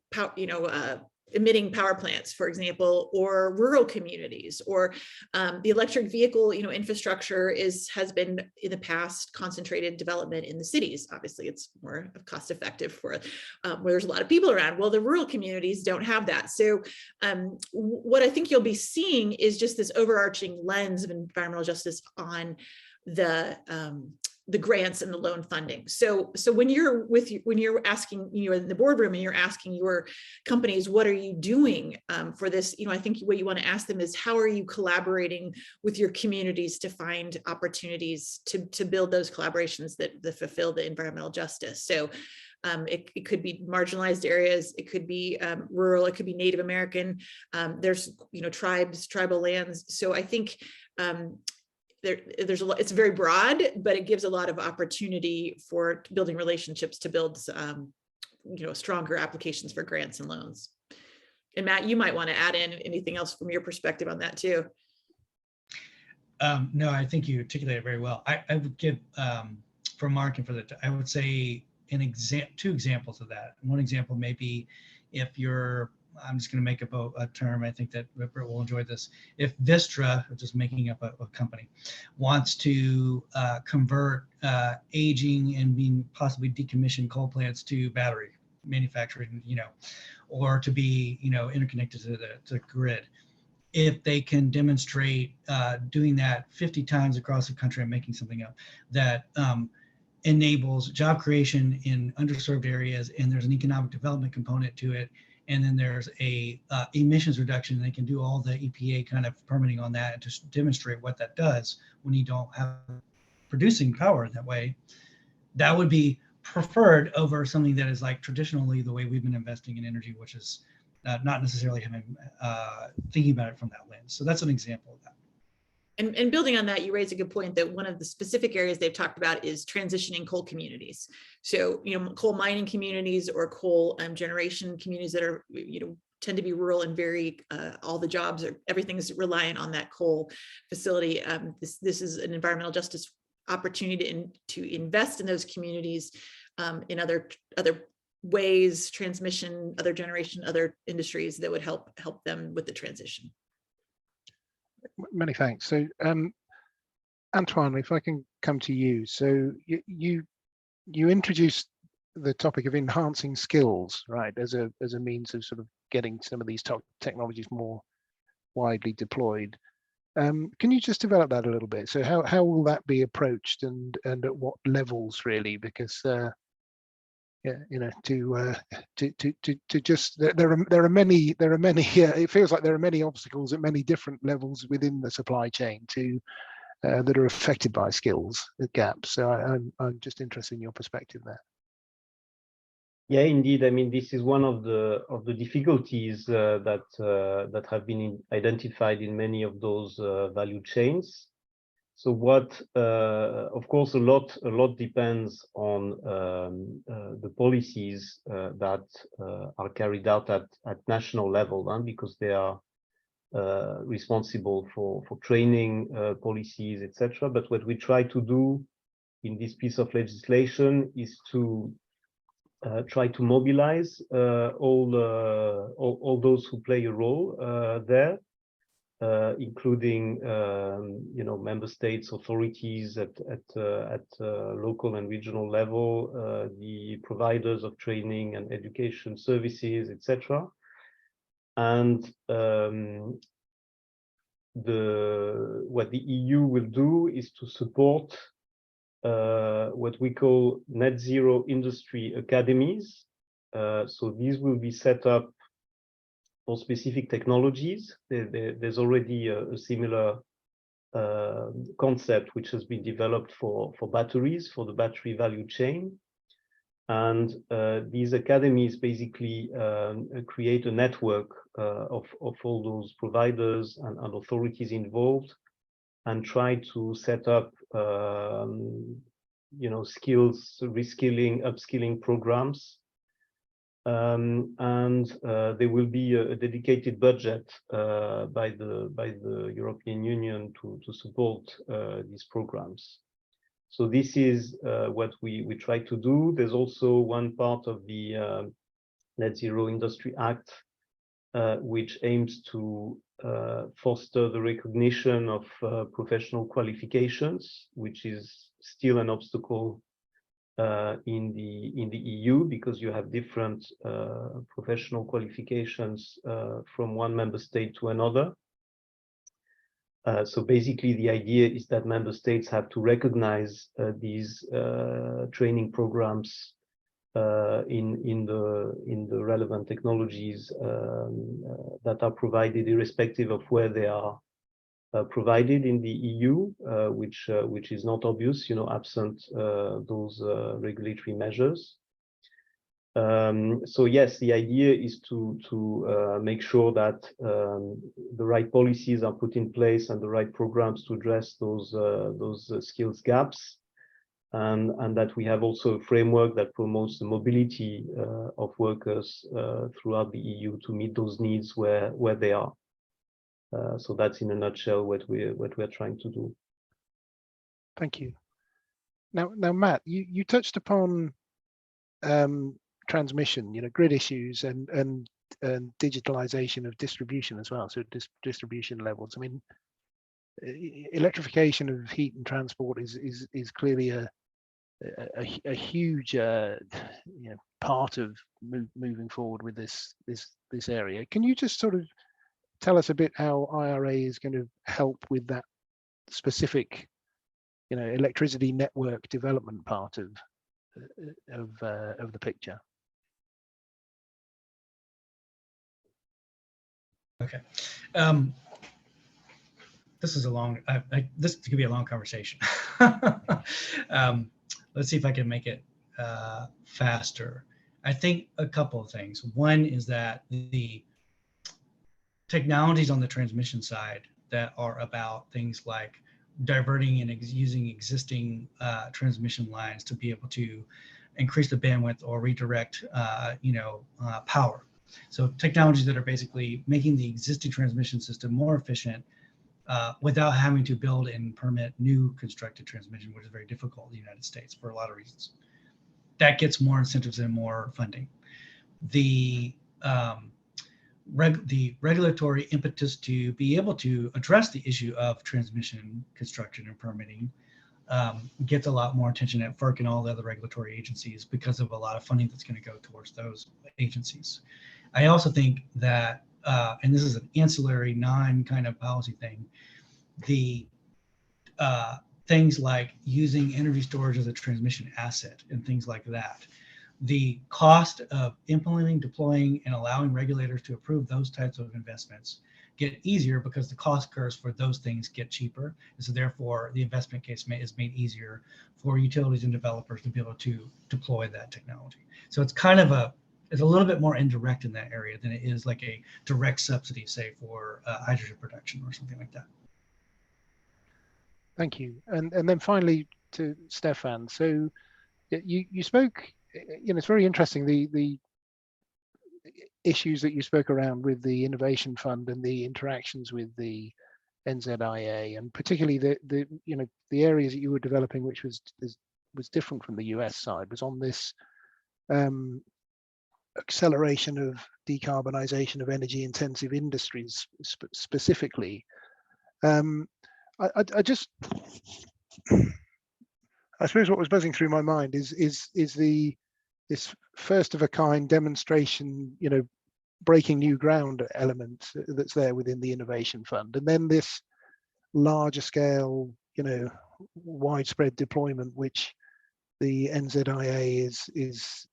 emitting power plants, for example, or rural communities, or the electric vehicle, infrastructure has been in the past concentrated development in the cities. Obviously, it's more cost effective for where there's a lot of people around. Well, the rural communities don't have that. So what I think you'll be seeing is just this overarching lens of environmental justice on the grants and the loan funding. So when you're asking, in the boardroom and you're asking your companies, what are you doing for this? I think what you want to ask them is, how are you collaborating with your communities to find opportunities to build those collaborations that fulfill the environmental justice? So it could be marginalized areas, it could be rural, it could be Native American, there's tribal lands. So I think there's a lot, it's very broad, but it gives a lot of opportunity for building relationships to build stronger applications for grants and loans. And Matt, you might want to add in anything else from your perspective on that too. No, I think you articulated it very well. I would give for Mark and I would say two examples of that. One example may be if you're, I'm just going to make up a term, I think that Ripper will enjoy this. If Vistra, just making up a company, wants to convert aging and being possibly decommissioned coal plants to battery manufacturing, or to be, interconnected to the grid, if they can demonstrate doing that 50 times across the country, I'm making something up, that enables job creation in underserved areas, and there's an economic development component to it, and then there's a emissions reduction, and they can do all the EPA kind of permitting on that and just demonstrate what that does when you don't have producing power in that way. That would be preferred over something that is like traditionally the way we've been investing in energy, which is not necessarily having thinking about it from that lens. So that's an example of that. And building on that, you raise a good point that one of the specific areas they've talked about is transitioning coal communities. So, coal mining communities or coal generation communities that are, tend to be rural and very, all the jobs or everything is reliant on that coal facility. This is an environmental justice opportunity to invest in those communities in other ways, transmission, other generation, other industries that would help them with the transition. Many thanks. So, Antoine, if I can come to you. So you introduced the topic of enhancing skills, right, as a means of sort of getting some of these technologies more widely deployed. Can you just develop that a little bit? So how will that be approached, and at what levels really? Because to just there are many it feels like there are many obstacles at many different levels within the supply chain that are affected by skills gaps. So I'm just interested in your perspective there. Yeah, indeed. I mean, this is one of the difficulties that have been identified in many of those value chains. So what, of course, a lot depends on the policies that are carried out at national level, because they are responsible for training policies, etc. But what we try to do in this piece of legislation is to try to mobilize all those who play a role there. Including member states, authorities at local and regional level, the providers of training and education services, etc. And what the EU will do is to support what we call net zero industry academies. So these will be set up for specific technologies. There's already a similar concept which has been developed for batteries, for the battery value chain. And these academies basically create a network of all those providers and authorities involved, and try to set up skills, reskilling, upskilling programs. And there will be a dedicated budget by the European Union to support these programs. So this is what we try to do. There's also one part of the Net Zero Industry Act which aims to foster the recognition of professional qualifications, which is still an obstacle in the EU, because you have different professional qualifications from one member state to another. So basically, the idea is that member states have to recognize these training programs in the relevant technologies that are provided, irrespective of where they are provided in the EU, which is not obvious, absent those regulatory measures. So yes, the idea is to make sure that the right policies are put in place and the right programs to address those skills gaps, and that we have also a framework that promotes the mobility of workers throughout the EU to meet those needs where they are. So that's in a nutshell what we're trying to do. Thank you. Now, Matt, you touched upon transmission, grid issues and digitalization of distribution as well. So distribution levels. I mean, electrification of heat and transport is clearly a huge part of moving forward with this area. Can you just sort of tell us a bit how IRA is going to help with that specific, electricity network development part of the picture? Okay. This is a long, this could be a long conversation. Let's see if I can make it faster. I think a couple of things. One is that the technologies on the transmission side that are about things like diverting and using existing transmission lines to be able to increase the bandwidth or redirect, power. So technologies that are basically making the existing transmission system more efficient without having to build and permit new constructed transmission, which is very difficult in the United States for a lot of reasons. That gets more incentives and more funding. The regulatory impetus to be able to address the issue of transmission construction and permitting gets a lot more attention at FERC and all the other regulatory agencies because of a lot of funding that's going to go towards those agencies. I also think that, and this is an ancillary non-kind of policy thing, the things like using energy storage as a transmission asset and things like that. The cost of implementing, deploying, and allowing regulators to approve those types of investments get easier because the cost curves for those things get cheaper. And so therefore the investment case is made easier for utilities and developers to be able to deploy that technology. So it's kind of it's a little bit more indirect in that area than it is like a direct subsidy, say for hydrogen production or something like that. Thank you. And then finally to Stefan. So you spoke, it's very interesting, the issues that you spoke around with the Innovation Fund and the interactions with the NZIA, and particularly the areas that you were developing, which was different from the US side, was on this acceleration of decarbonisation of energy intensive industries specifically. I suppose what was buzzing through my mind is this first of a kind demonstration, breaking new ground element that's there within the Innovation Fund, and then this larger scale, widespread deployment, which the NZIA is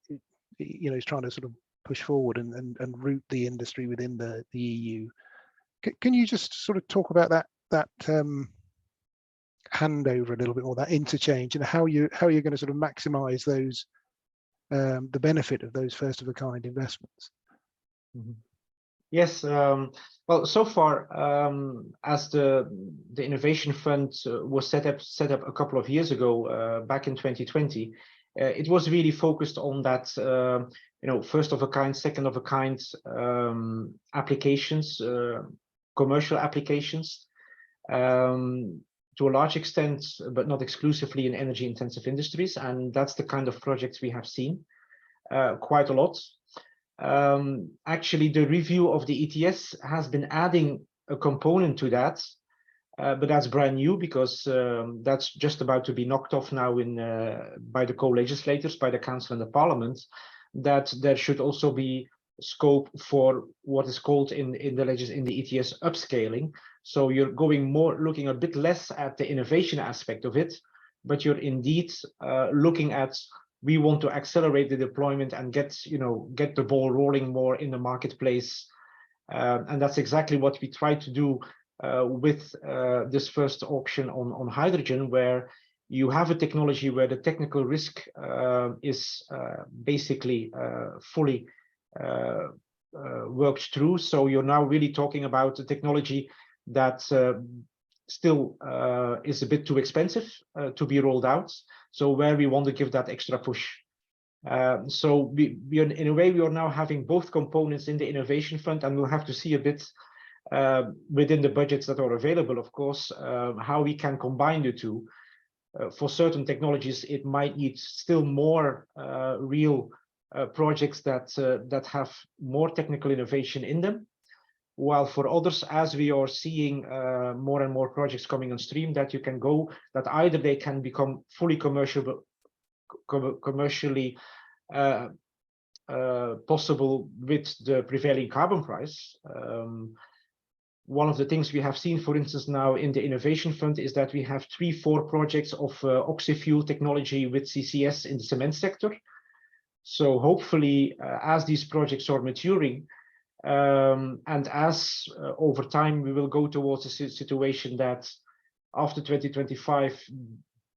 trying to sort of push forward and root the industry within the EU. Can you just sort of talk about that handover a little bit more, that interchange, and how you're going to sort of maximize those the benefit of those first of a kind investments? Mm-hmm. Yes, well, so far as the Innovation Fund was set up a couple of years ago, back in 2020, it was really focused on that first of a kind, second of a kind applications, commercial applications. To a large extent, but not exclusively in energy intensive industries. And that's the kind of projects we have seen quite a lot. Actually, the review of the ETS has been adding a component to that, but that's brand new because that's just about to be knocked off now by the co-legislators, by the Council and the Parliament, that there should also be scope for what is called in the ETS upscaling. So you're looking a bit less at the innovation aspect of it, but you're indeed looking at, we want to accelerate the deployment and get the ball rolling more in the marketplace, and that's exactly what we try to do with this first auction on hydrogen, where you have a technology where the technical risk is basically fully worked through. So you're now really talking about a technology that still is a bit too expensive to be rolled out. So where we want to give that extra push. So we are, in a way, we are now having both components in the Innovation Fund, and we'll have to see a bit within the budgets that are available, of course, how we can combine the two. For certain technologies, it might need still more real projects that have more technical innovation in them, while for others, as we are seeing more and more projects coming on stream, that you can go, that either they can become fully commercially possible with the prevailing carbon price. One of the things we have seen, for instance, now in the Innovation Fund is that we have 3-4 projects of oxy-fuel technology with CCS in the cement sector. So hopefully, as these projects are maturing, And as over time we will go towards a situation that after 2025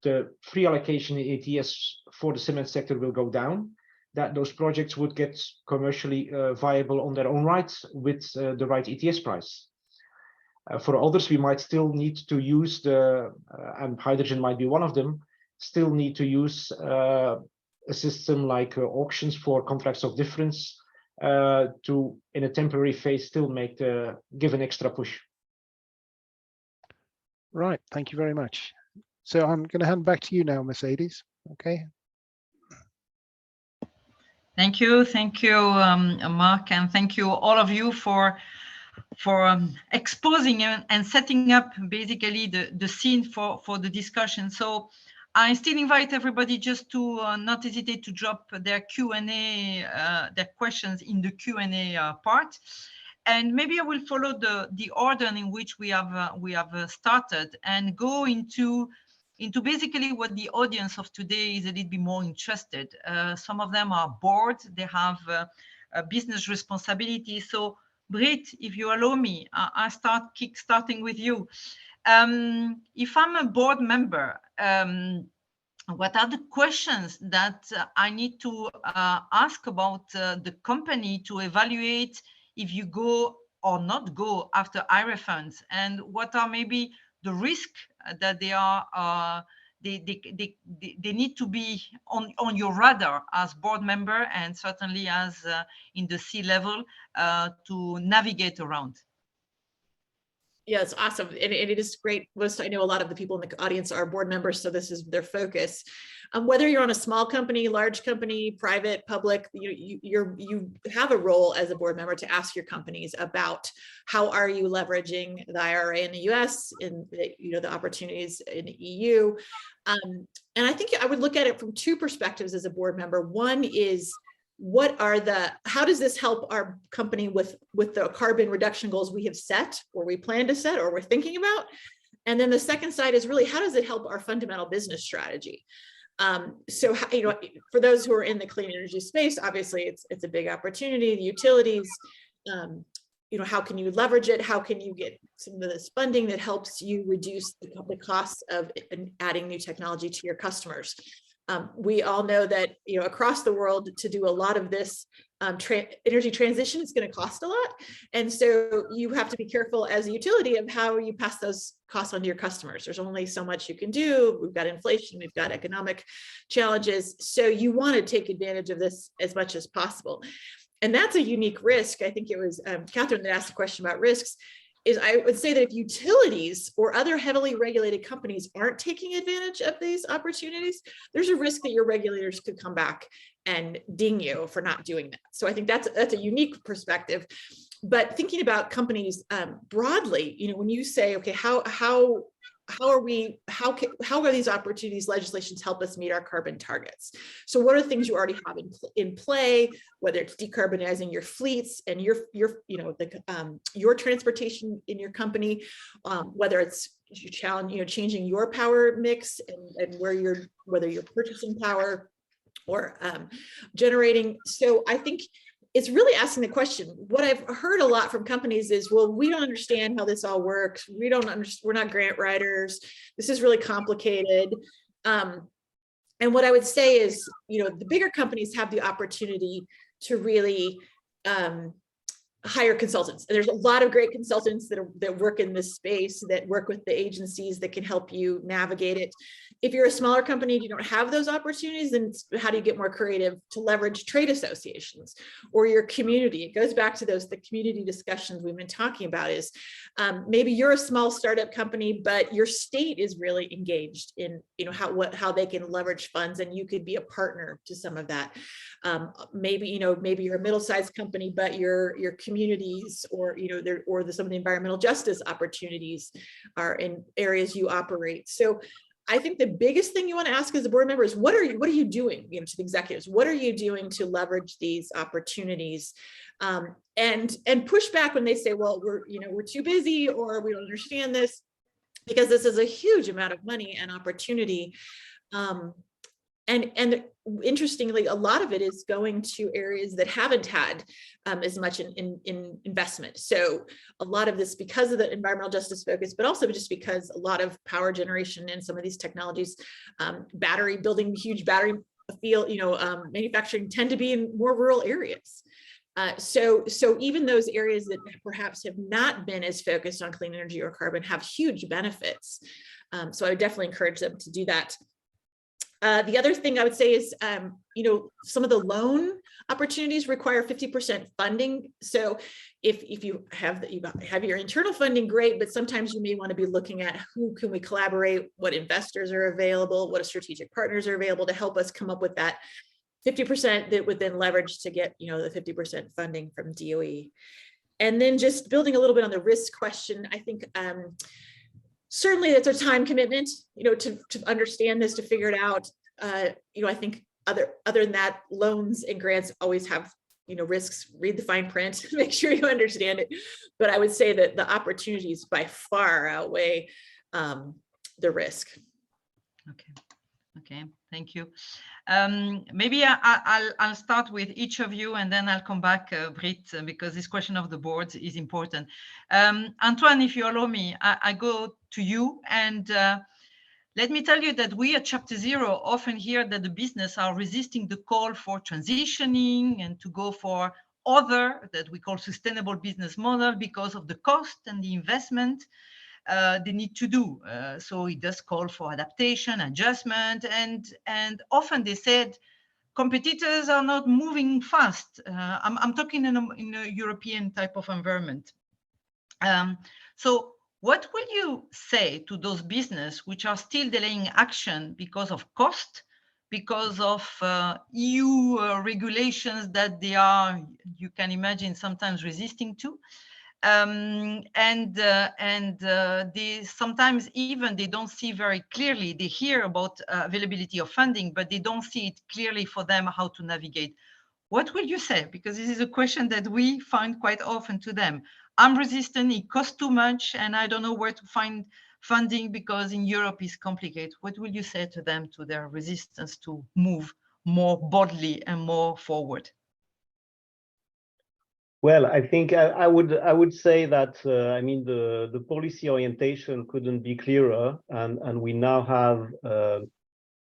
the free allocation in ETS for the cement sector will go down, that those projects would get commercially viable on their own right with the right ETS price. For others, we might still need to use and hydrogen might be one of them, still need to use a system like auctions for contracts of difference to, in a temporary phase, still give an extra push. Right, thank you very much. So I'm going to hand back to you now, Mercedes. Okay. Thank you, Mark, and thank you all of you for exposing and setting up basically the scene for the discussion. So I still invite everybody just to not hesitate to drop their Q&A, their questions in the Q&A part. And maybe I will follow the order in which we have started and go into basically what the audience of today is a little bit more interested. Some of them are bored, they have a business responsibility. So Britt, if you allow me, I starting with you. If I'm a board member, what are the questions that I need to ask about the company to evaluate if you go or not go after IRA funds, and what are maybe the risks that they are they need to be on your radar as board member, and certainly as in the C-level to navigate around? Yeah, it's awesome. And it is great. I know a lot of the people in the audience are board members, so this is their focus. Whether you're on a small company, large company, private, public, you have a role as a board member to ask your companies about how are you leveraging the IRA in the US, and the opportunities in the EU. And I think I would look at it from two perspectives as a board member. One is, how does this help our company with the carbon reduction goals we have set, or we plan to set, or we're thinking about? And then the second side is really, how does it help our fundamental business strategy? So, for those who are in the clean energy space, obviously it's a big opportunity. The utilities, how can you leverage it? How can you get some of this funding that helps you reduce the costs of adding new technology to your customers? We all know that across the world, to do a lot of this energy transition is going to cost a lot, and so you have to be careful as a utility of how you pass those costs on to your customers. There's only so much you can do. We've got inflation, we've got economic challenges, so you want to take advantage of this as much as possible. And that's a unique risk. I think it was Catherine that asked a question about risks. Is I would say that if utilities or other heavily regulated companies aren't taking advantage of these opportunities, there's a risk that your regulators could come back and ding you for not doing that. So I think that's a unique perspective. But thinking about companies broadly, when you say, okay, how are these opportunities, legislations help us meet our carbon targets? So what are the things you already have in play, whether it's decarbonizing your fleets and your transportation in your company, whether it's changing your power mix and whether you're purchasing power or generating. So I think it's really asking the question. What I've heard a lot from companies is, well, we don't understand how this all works. We're not grant writers. This is really complicated. And what I would say is, the bigger companies have the opportunity to really hire consultants. And there's a lot of great consultants that work in this space, that work with the agencies that can help you navigate it. If you're a smaller company and you don't have those opportunities, then how do you get more creative to leverage trade associations or your community? It goes back to the community discussions we've been talking about. Is maybe you're a small startup company, but your state is really engaged in how they can leverage funds, and you could be a partner to some of that. Maybe you're a middle-sized company, but your communities or some of the environmental justice opportunities are in areas you operate. So I think the biggest thing you want to ask as a board member is, what are you doing, to the executives? What are you doing to leverage these opportunities? And push back when they say, well, we're too busy, or we don't understand this, because this is a huge amount of money and opportunity. And interestingly, a lot of it is going to areas that haven't had as much in investment. So a lot of this because of the environmental justice focus, but also just because a lot of power generation and some of these technologies, battery building, huge battery field, manufacturing tend to be in more rural areas. So even those areas that perhaps have not been as focused on clean energy or carbon have huge benefits. So I would definitely encourage them to do that. The other thing I would say is, some of the loan opportunities require 50% funding. So if you have your internal funding, great, but sometimes you may want to be looking at who can we collaborate, what investors are available, what strategic partners are available to help us come up with that 50% that would then leverage to get, the 50% funding from DOE. And then just building a little bit on the risk question, I think certainly it's a time commitment, to understand this, to figure it out. I think other than that, loans and grants always have, risks. Read the fine print, make sure you understand it. But I would say that the opportunities by far outweigh the risk. Okay, thank you. Maybe I'll start with each of you, and then I'll come back, Britt, because this question of the boards is important. Antoine, if you allow me, I go to you, and let me tell you that we at Chapter Zero often hear that the business are resisting the call for transitioning and to go for other, that we call sustainable business model, because of the cost and the investment they need to do. So it does call for adaptation, adjustment, and often they said competitors are not moving fast. I'm talking in a European type of environment. So what will you say to those businesses which are still delaying action because of cost, because of EU regulations that they are, you can imagine, sometimes resisting to? They sometimes even they don't see very clearly. They hear about availability of funding, but they don't see it clearly for them how to navigate. What will you say? Because this is a question that we find quite often to them. I'm resistant, it costs too much, and I don't know where to find funding because in Europe it's complicated. What will you say to them, to their resistance to move more boldly and more forward? Well, I think I would say that the policy orientation couldn't be clearer, and we now have a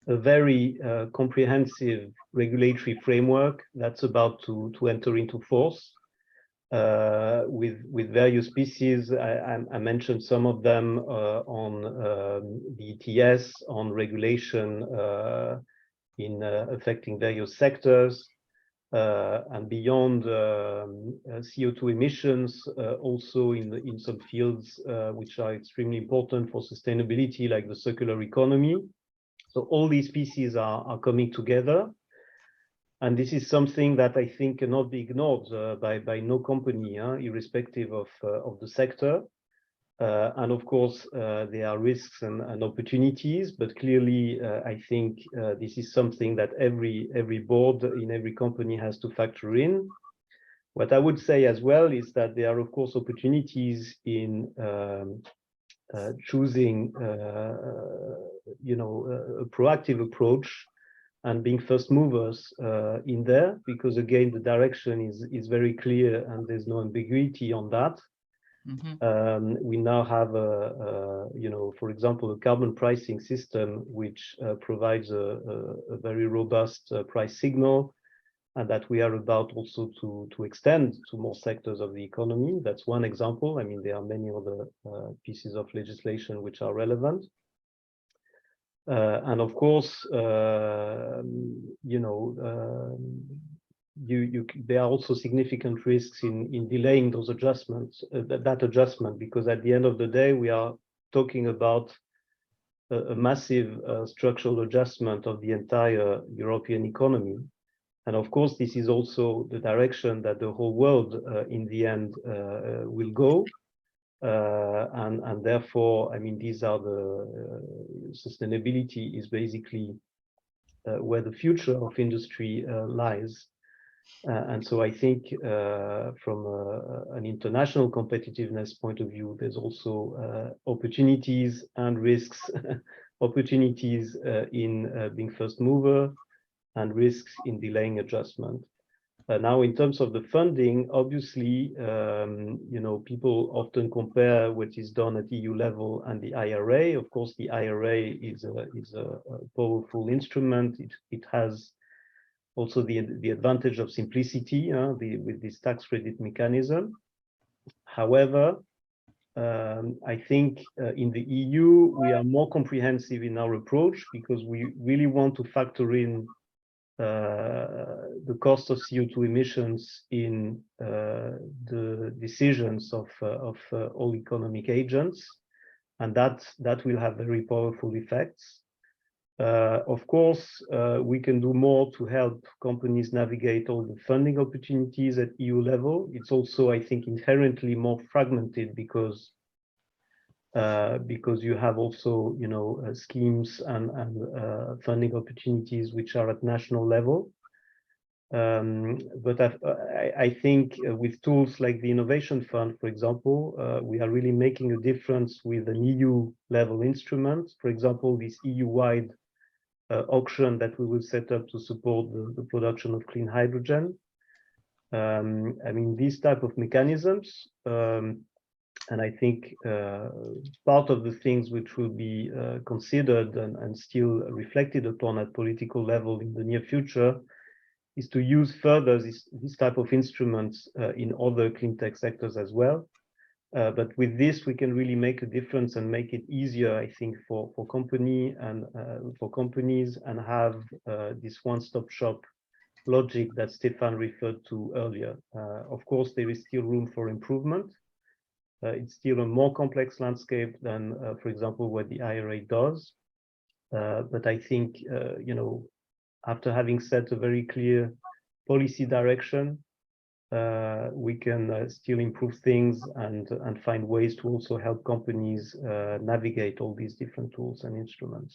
very comprehensive regulatory framework that's about to enter into force with various pieces. I mentioned some of them on the ETS, on regulation in affecting various sectors. And beyond CO2 emissions, also in some fields which are extremely important for sustainability, like the circular economy. So all these pieces are coming together. And this is something that I think cannot be ignored by no company, irrespective of the sector. And of course, there are risks and opportunities, but clearly, I think this is something that every board in every company has to factor in. What I would say as well is that there are, of course, opportunities in choosing, a proactive approach and being first movers in there, because again, the direction is very clear and there's no ambiguity on that. Mm-hmm. We now have for example, a carbon pricing system which provides a very robust price signal, and that we are about also to extend to more sectors of the economy. That's one example. I mean, there are many other pieces of legislation which are relevant. And of course, there are also significant risks in delaying those adjustments, that adjustment, because at the end of the day, we are talking about a massive structural adjustment of the entire European economy. And of course, this is also the direction that the whole world in the end will go. And therefore, I mean, these are the sustainability is basically where the future of industry lies. And so I think from an international competitiveness point of view, there's also opportunities and risks, opportunities in being first mover, and risks in delaying adjustment. Now, in terms of the funding, obviously, people often compare what is done at EU level and the IRA. Of course, the IRA is a powerful instrument. It has also the advantage of simplicity with this tax credit mechanism. However, I think in the EU, we are more comprehensive in our approach because we really want to factor in the cost of CO2 emissions in the decisions of all economic agents, and that will have very powerful effects. Of course, we can do more to help companies navigate all the funding opportunities at EU level. It's also, I think, inherently more fragmented because you have also, schemes and funding opportunities which are at national level. But I think with tools like the Innovation Fund, for example, we are really making a difference with an EU level instrument. For example, this EU-wide auction that we will set up to support the production of clean hydrogen. I mean, these type of mechanisms, and I think part of the things which will be considered and still reflected upon at political level in the near future is to use further this type of instruments in other clean tech sectors as well. But with this, we can really make a difference and make it easier, I think, for companies and have this one-stop shop logic that Stefan referred to earlier. Of course, there is still room for improvement. It's still a more complex landscape than, for example, what the IRA does. But I think, after having set a very clear policy direction, we can still improve things and find ways to also help companies navigate all these different tools and instruments.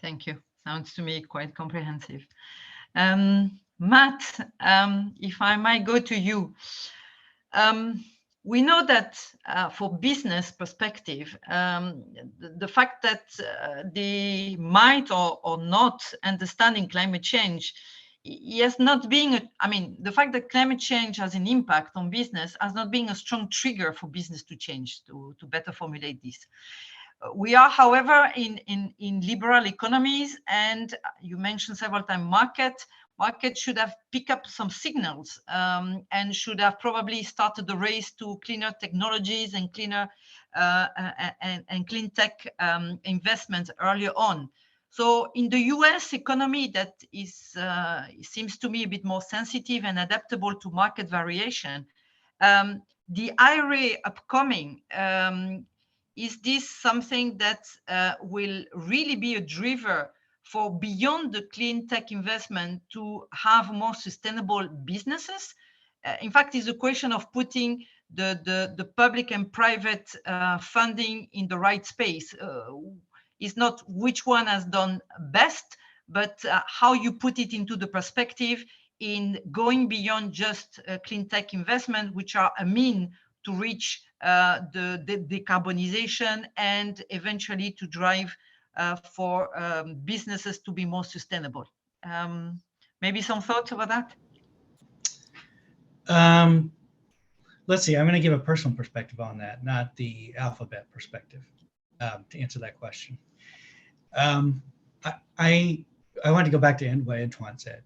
Thank you. Sounds to me quite comprehensive. Matt, if I might go to you. We know that for business perspective, the fact that they might or not understanding climate change has not been, the fact that climate change has an impact on business has not been a strong trigger for business to change, to better formulate this. We are, however, in liberal economies, and you mentioned several times market should have picked up some signals and should have probably started the race to cleaner technologies and cleaner and clean tech investments earlier on. So in the US economy that is seems to me a bit more sensitive and adaptable to market variation, the IRA upcoming, is this something that will really be a driver for beyond the clean tech investment to have more sustainable businesses? In fact, it's a question of putting the public and private funding in the right space. It's not which one has done best, but how you put it into the perspective in going beyond just clean tech investment, which are a mean to reach the decarbonisation and eventually to drive for businesses to be more sustainable. Maybe some thoughts about that? Let's see, I'm going to give a personal perspective on that, not the alphabet perspective, to answer that question. I want to go back to what Antoine said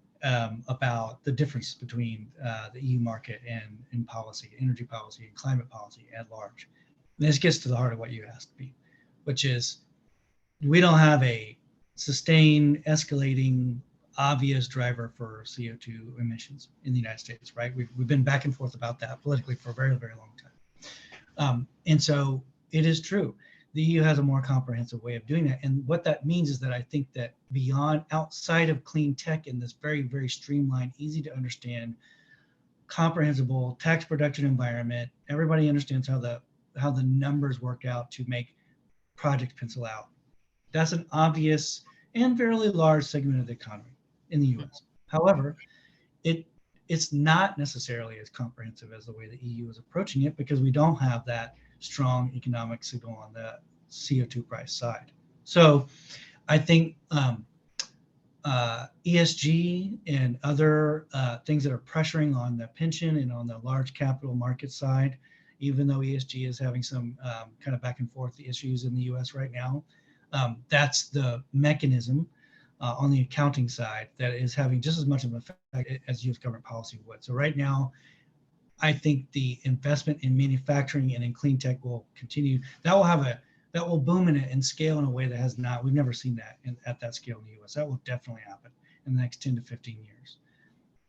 about the difference between the EU market and policy, energy policy and climate policy at large. And this gets to the heart of what you asked me, which is we don't have a sustained, escalating, obvious driver for CO2 emissions in the United States, right? We've been back and forth about that politically for a very, very long time. And so it is true. The EU has a more comprehensive way of doing that. And what that means is that I think that outside of clean tech in this very, very streamlined, easy to understand, comprehensible tax production environment, everybody understands how the numbers work out to make projects pencil out. That's an obvious and fairly large segment of the economy in the US. However, it's not necessarily as comprehensive as the way the EU is approaching it because we don't have that strong economic signal on the CO2 price side. So I think ESG and other things that are pressuring on the pension and on the large capital market side, even though ESG is having some kind of back and forth issues in the US right now. That's the mechanism on the accounting side that is having just as much of an effect as US government policy would. So right now, I think the investment in manufacturing and in clean tech will continue. That will boom and scale in a way that we've never seen that at that scale in the US. That will definitely happen in the next 10 to 15 years.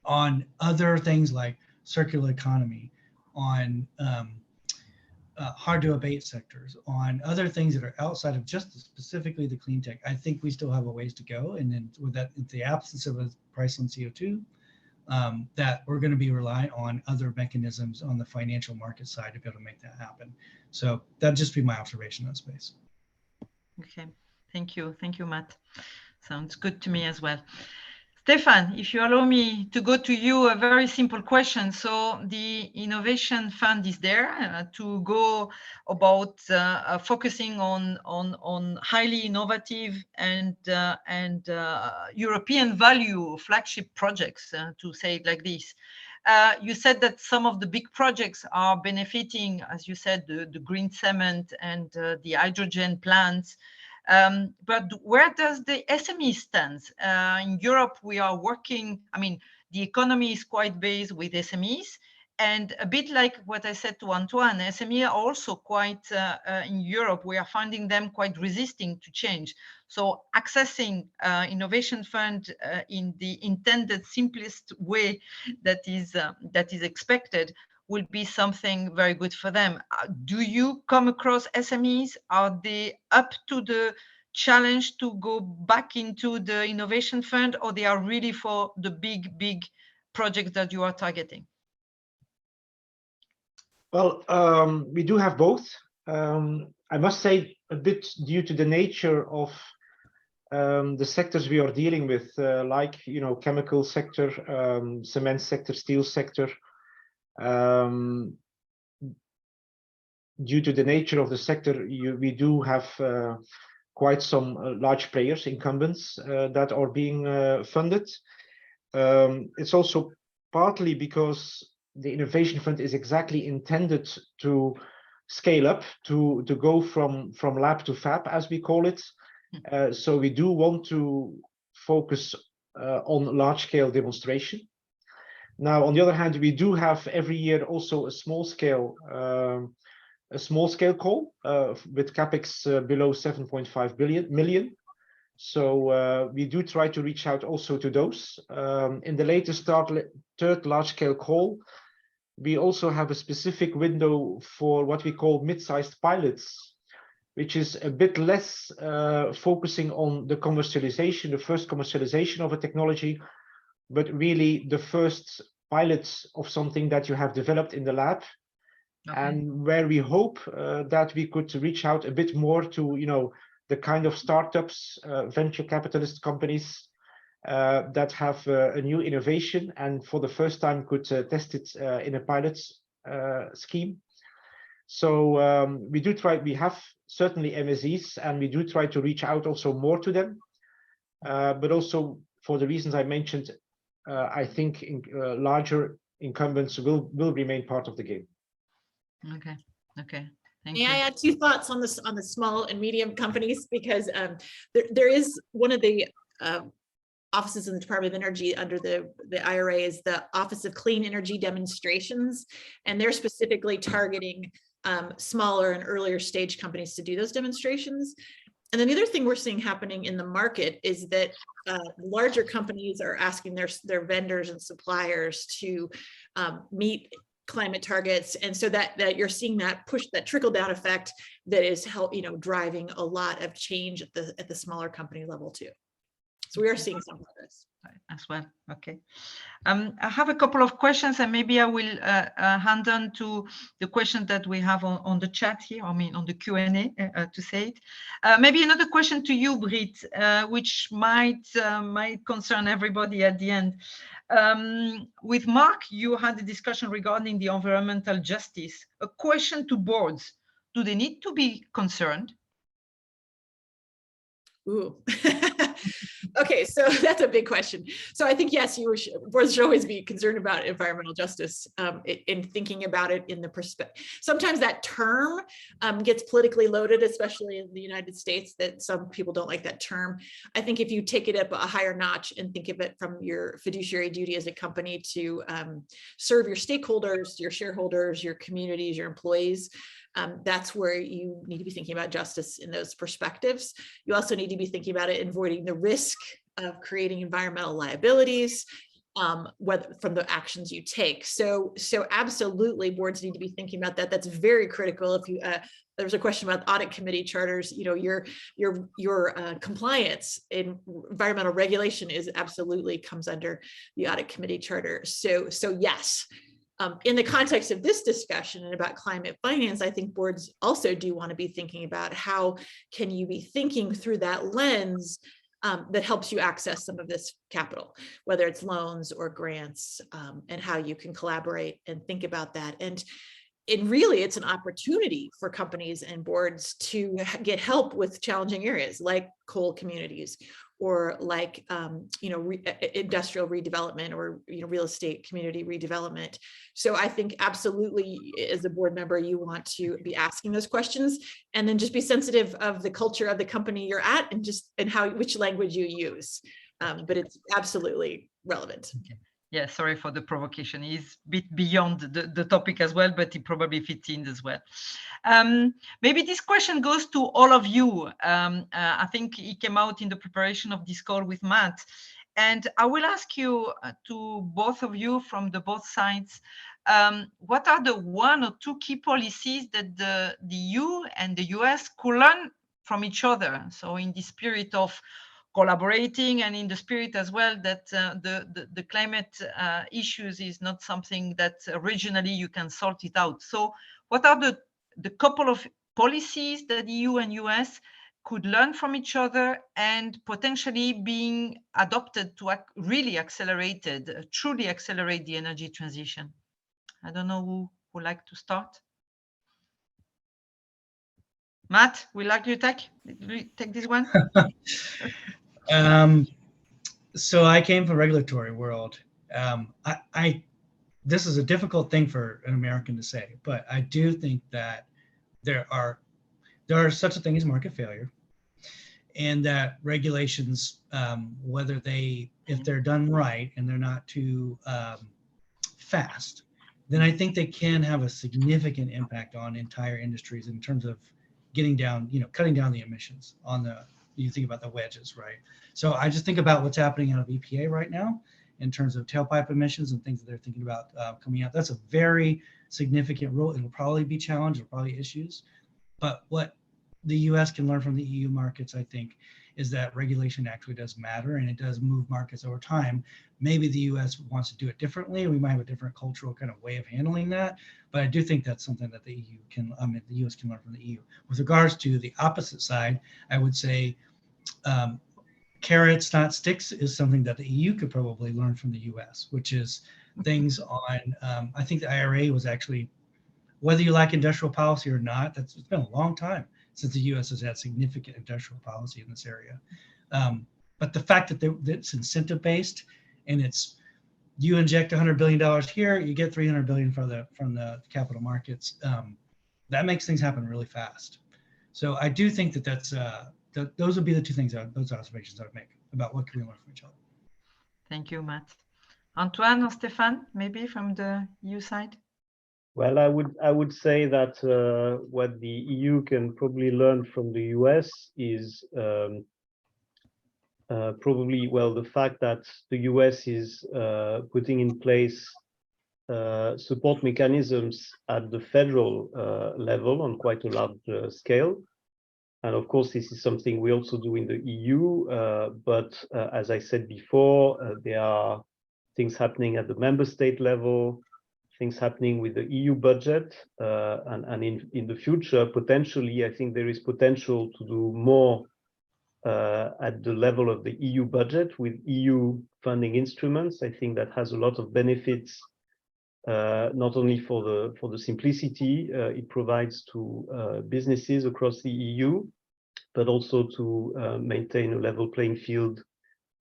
On other things like circular economy, on hard to abate sectors, on other things that are outside of just specifically the clean tech, I think we still have a ways to go. And then with that, in the absence of a price on CO2, that we're going to be relying on other mechanisms on the financial market side to be able to make that happen. So that'd just be my observation in that space. Okay, thank you, Matt. Sounds good to me as well. Stefan, if you allow me to go to you, a very simple question. So the Innovation Fund is there to go about focusing on highly innovative and European value flagship projects, to say it like this. You said that some of the big projects are benefiting, as you said, the green cement and the hydrogen plants. But where does the SME stand? In Europe, we are working, the economy is quite based with SMEs. And a bit like what I said to Antoine, SME are also quite, in Europe, we are finding them quite resisting to change. So accessing Innovation Fund in the intended simplest way that is expected will be something very good for them. Do you come across SMEs? Are they up to the challenge to go back into the Innovation Fund, or they are really for the big projects that you are targeting? Well, we do have both. I must say, a bit due to the nature of the sectors we are dealing with, like, chemical sector, cement sector, steel sector. Due to the nature of the sector, we do have quite some large players, incumbents, that are being funded. It's also partly because the Innovation Fund is exactly intended to scale up, to go from lab to fab, as we call it. So we do want to focus on large-scale demonstration. Now, on the other hand, we do have every year also a small-scale call with capex below 7.5 million. So we do try to reach out also to those. In the latest third large-scale call, we also have a specific window for what we call mid-sized pilots, which is a bit less focusing on the commercialization, the first commercialization of a technology, but really the first pilots of something that you have developed in the lab. Okay. And where we hope that we could reach out a bit more to, the kind of startups, venture capitalist companies that have a new innovation and for the first time could test it in a pilot scheme. So we do try, we have certainly MSEs, and we do try to reach out also more to them. But also for the reasons I mentioned, I think larger incumbents will remain part of the game. Okay. Thank you. May I add two thoughts on the small and medium companies, because there is one of the offices in the Department of Energy under the IRA is the Office of Clean Energy Demonstrations, and they're specifically targeting smaller and earlier stage companies to do those demonstrations. And then the other thing we're seeing happening in the market is that larger companies are asking their vendors and suppliers to meet climate targets, and so that you're seeing that push, that trickle down effect that is driving a lot of change at the smaller company level too. So we are seeing some of this as well. Okay. I have a couple of questions, and maybe I will hand on to the questions that we have on the chat here, on the Q&A, to say it. Maybe another question to you, Brit, which might concern everybody at the end. With Mark, you had a discussion regarding the environmental justice. A question to boards: do they need to be concerned? Ooh. Okay, so that's a big question. So I think, yes, boards should always be concerned about environmental justice in thinking about it in the perspective. Sometimes that term gets politically loaded, especially in the United States, that some people don't like that term. I think if you take it up a higher notch and think of it from your fiduciary duty as a company to serve your stakeholders, your shareholders, your communities, your employees, that's where you need to be thinking about justice in those perspectives. You also need to be thinking about it and avoiding the risk of creating environmental liabilities, whether from the actions you take. So absolutely, boards need to be thinking about that. That's very critical. If you there was a question about audit committee charters. Your compliance in environmental regulation is absolutely comes under the audit committee charter. So yes. In the context of this discussion and about climate finance, I think boards also do want to be thinking about how can you be thinking through that lens that helps you access some of this capital, whether it's loans or grants, and how you can collaborate and think about that. And really, it's an opportunity for companies and boards to get help with challenging areas like coal communities, or like industrial redevelopment, or real estate community redevelopment. So I think absolutely, as a board member, you want to be asking those questions, and then just be sensitive of the culture of the company you're at, and which language you use. But it's absolutely relevant. Okay. Yeah, sorry for the provocation. He's a bit beyond the topic as well, but he probably fits in as well. Maybe this question goes to all of you. I think it came out in the preparation of this call with Matt. And I will ask you to both of you from both sides, what are the one or two key policies that the EU and the US could learn from each other? So in the spirit of collaborating, and in the spirit as well that the climate issues is not something that regionally you can sort it out. So what are the couple of policies that EU and US could learn from each other and potentially being adopted to really truly accelerate the energy transition? I don't know who would like to start. Matt, would like you take this one? So I came from regulatory world. This is a difficult thing for an American to say, but I do think that there are such a thing as market failure, and that regulations, if they're done right and they're not too fast, then I think they can have a significant impact on entire industries in terms of cutting down the emissions you think about the wedges, right? So I just think about what's happening out of EPA right now in terms of tailpipe emissions and things that they're thinking about coming out. That's a very significant rule. It'll probably be challenged, there'll probably issues. But what the US can learn from the EU markets, I think, is that regulation actually does matter, and it does move markets over time. Maybe the US wants to do it differently. We might have a different cultural kind of way of handling that, but I do think that's something that the US can learn from the EU. With regards to the opposite side, I would say carrots, not sticks, is something that the EU could probably learn from the US, which is things on, I think the IRA was actually, whether you like industrial policy or not, it's been a long time since the US has had significant industrial policy in this area. But the fact that it's incentive-based, and it's, you inject $100 billion here, you get $300 billion from the capital markets, that makes things happen really fast. So I do think that those would be the two things, those observations I would make about what can we learn from each other. Thank you, Matt. Antoine or Stéphane, maybe from the EU side? Well, I would say that what the EU can probably learn from the US is probably, well, the fact that the US is putting in place support mechanisms at the federal level on quite a large scale. And of course, this is something we also do in the EU, but as I said before, there are things happening at the member state level, things happening with the EU budget, and in the future, potentially, I think there is potential to do more at the level of the EU budget with EU funding instruments. I think that has a lot of benefits, not only for the simplicity it provides to businesses across the EU, but also to maintain a level playing field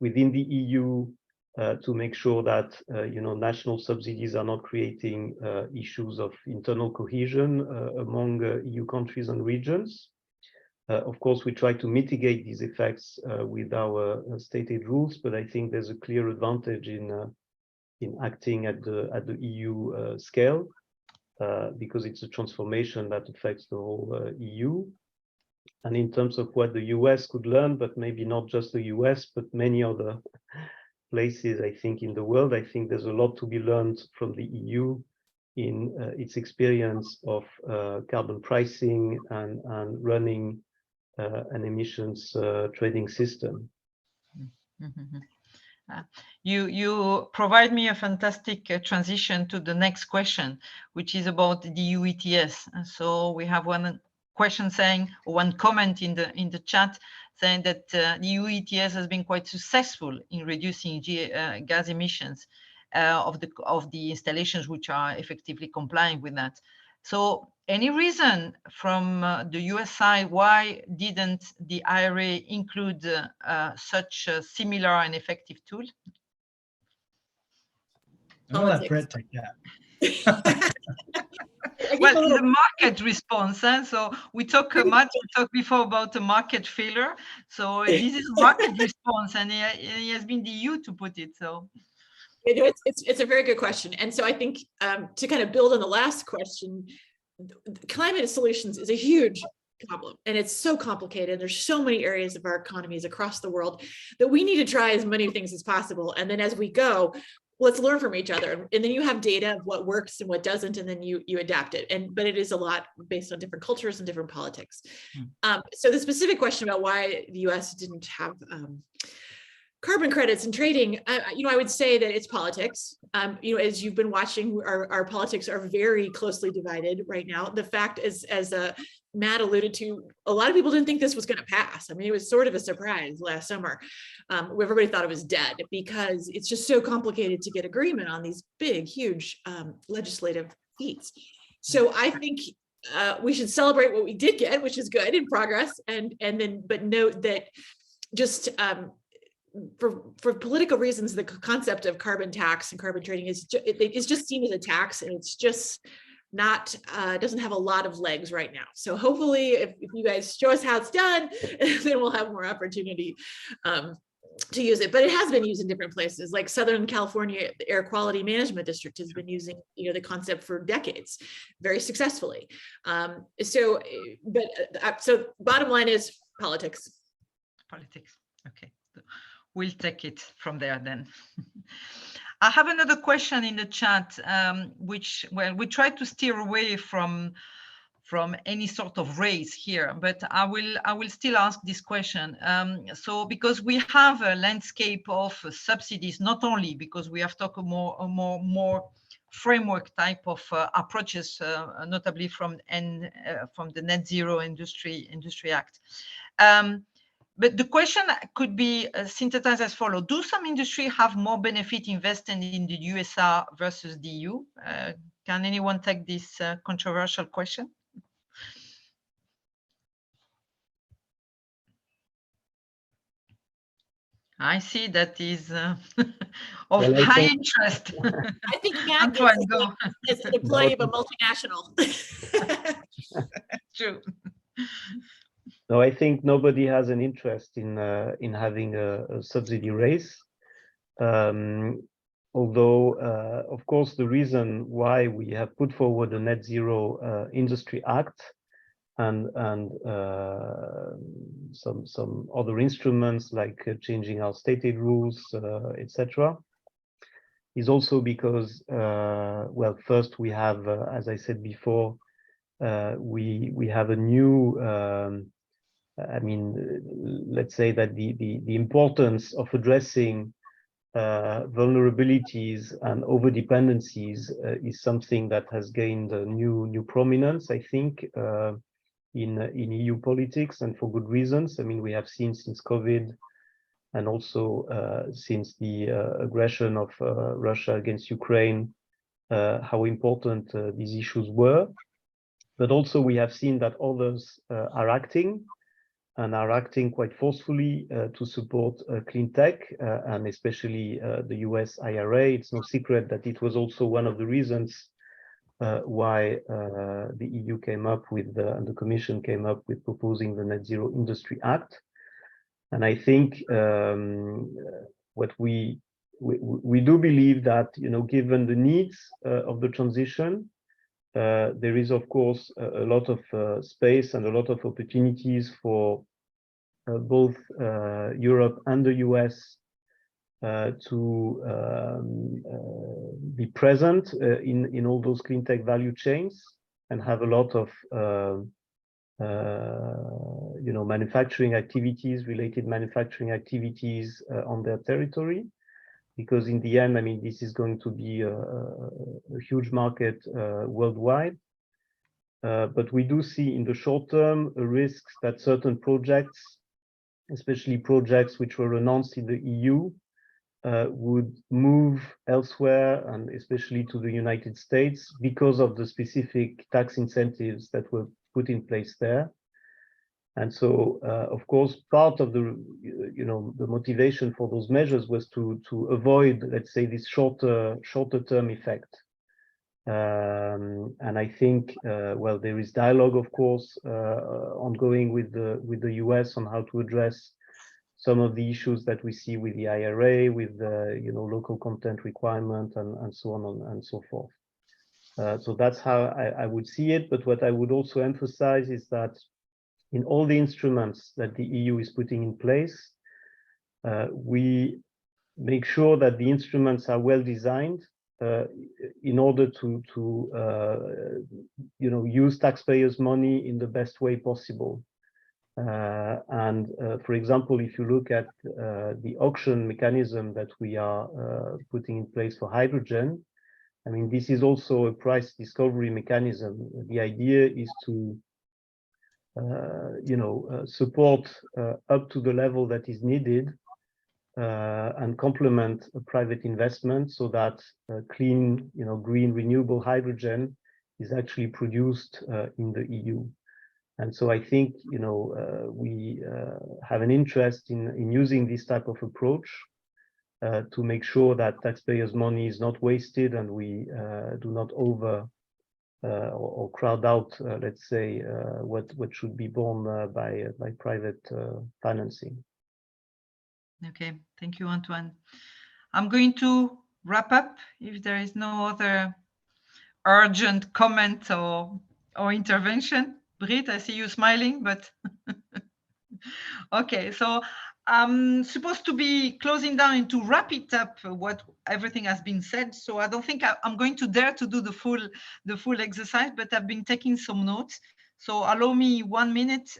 within the EU to make sure that national subsidies are not creating issues of internal cohesion among EU countries and regions. Of course, we try to mitigate these effects with our stated rules, but I think there's a clear advantage in acting at the EU scale because it's a transformation that affects the whole EU. And in terms of what the US could learn, but maybe not just the US, but many other places, I think, in the world, I think there's a lot to be learned from the EU in its experience of carbon pricing and running an emissions trading system. Mm-hmm. You provide me a fantastic transition to the next question, which is about the EU ETS. And so we have one question saying, one comment in the chat saying that the EU ETS has been quite successful in reducing gas emissions of the installations which are effectively complying with that. So any reason from the US side why didn't the IRA include such a similar and effective tool? I'm gonna let Brett take that. Well, it's a market response. So we talk before about the market failure. So this is a market response, and it has been the EU to put it. So it's a very good question. And so I think to kind of build on the last question, climate solutions is a huge problem, and it's so complicated. There's so many areas of our economies across the world that we need to try as many things as possible. And then as we go, let's learn from each other. And then you have data of what works and what doesn't, and then you adapt it. But it is a lot based on different cultures and different politics. So the specific question about why the US didn't have carbon credits and trading, I would say that it's politics. As you've been watching, our politics are very closely divided right now. The fact is, as Matt alluded to, a lot of people didn't think this was going to pass. I mean, it was sort of a surprise last summer. Everybody thought it was dead because it's just so complicated to get agreement on these big, huge legislative feats. So I think we should celebrate what we did get, which is good in progress, but note that just for political reasons, the concept of carbon tax and carbon trading is just seen as a tax, and it's just not doesn't have a lot of legs right now. So hopefully, if you guys show us how it's done, then we'll have more opportunity to use it. But it has been used in different places, like Southern California Air Quality Management District has been using the concept for decades, very successfully. So bottom line is politics. Politics. Okay. We'll take it from there then. I have another question in the chat, which, well, we try to steer away from any sort of race here, but I will still ask this question. So because we have a landscape of subsidies, not only because we have talked more framework type of approaches, notably from the Net Zero Industry Act. But the question could be synthesized as follows. Do some industry have more benefit investing in the USA versus the EU? Can anyone take this controversial question? I see that is of high interest. I think Matt is an employee of a multinational. True. No, I think nobody has an interest in having a subsidy race. Although, of course, the reason why we have put forward a Net Zero Industry Act and some other instruments like changing our stated rules, etc., is also because, well, first we have, as I said before, we have a new. I mean, let's say that the importance of addressing vulnerabilities and overdependencies is something that has gained a new prominence, I think, in EU politics, and for good reasons. I mean, we have seen since COVID and also since the aggression of Russia against Ukraine how important these issues were. But also we have seen that others are acting. and are acting quite forcefully to support clean tech, and especially the US IRA. It's no secret that it was also one of the reasons why the EU came up with, and the Commission came up with proposing the Net Zero Industry Act. And I think what we do believe that, you know, given the needs of the transition, there is, of course, a lot of space and a lot of opportunities for both Europe and the US to be present in all those clean tech value chains and have a lot of you know, manufacturing activities, related manufacturing activities on their territory. Because in the end, I mean, this is going to be a huge market worldwide. But we do see in the short term a risk that certain projects, especially projects which were announced in the EU, would move elsewhere, and especially to the United States, because of the specific tax incentives that were put in place there. And so, of course, part of the, you know, the motivation for those measures was to avoid, let's say, this shorter term effect. And I think, well, there is dialogue, of course, ongoing with the US on how to address some of the issues that we see with the IRA, with the, you know, local content requirement and so on and so forth. So that's how I would see it. But what I would also emphasize is that in all the instruments that the EU is putting in place, we make sure that the instruments are well designed in order to you know, use taxpayers' money in the best way possible. And for example, if you look at the auction mechanism that we are putting in place for hydrogen, I mean, this is also a price discovery mechanism. The idea is to you know, support up to the level that is needed and complement a private investment so that clean, you know, green renewable hydrogen is actually produced in the EU. And so I think, you know, we have an interest in using this type of approach to make sure that taxpayers' money is not wasted and we do not over or crowd out, let's say, what should be borne by private financing. Okay, thank you, Antoine. I'm going to wrap up if there is no other urgent comment or intervention. Britt, I see you smiling, but okay, so I'm supposed to be closing down and to wrap it up what everything has been said. So I don't think I'm going to dare to do the full exercise, but I've been taking some notes. So allow me 1 minute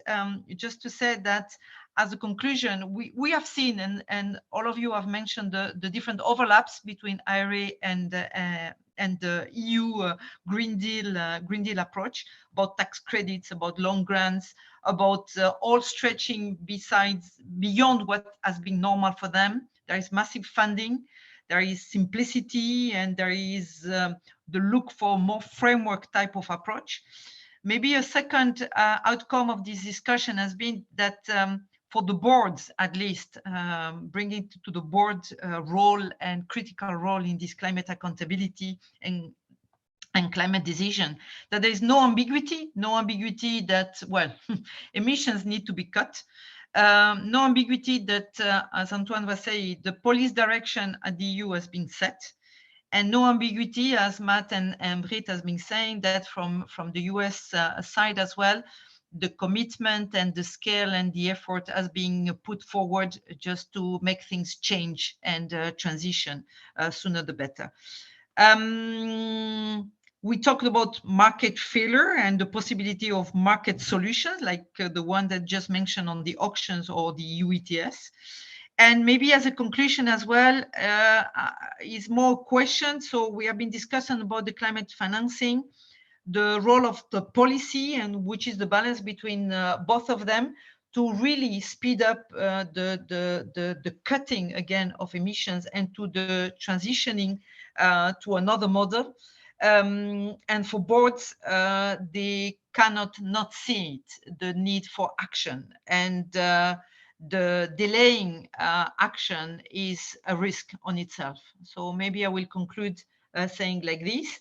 just to say that as a conclusion, we have seen, and all of you have mentioned the different overlaps between IRA and the EU Green Deal approach, about tax credits, about loan grants, about all stretching beyond what has been normal for them. There is massive funding, there is simplicity, and there is the look for more framework type of approach. Maybe a second outcome of this discussion has been that for the boards, at least, bringing to the board role and critical role in this climate accountability and climate decision, that there is no ambiguity that, well, emissions need to be cut. No ambiguity that, as Antoine was saying, the policy direction at the EU has been set. And no ambiguity, as Matt and Britt has been saying, that from the US side as well, the commitment and the scale and the effort has been put forward just to make things change and transition sooner the better. We talked about market failure and the possibility of market solutions, like the one that just mentioned on the auctions or the EU ETS. And maybe as a conclusion as well, is more questions. So we have been discussing about the climate financing, the role of the policy, and which is the balance between both of them to really speed up the cutting again of emissions and to the transitioning to another model. And for boards, they cannot not see it, the need for action. And the delaying action is a risk on itself. So maybe I will conclude saying like this.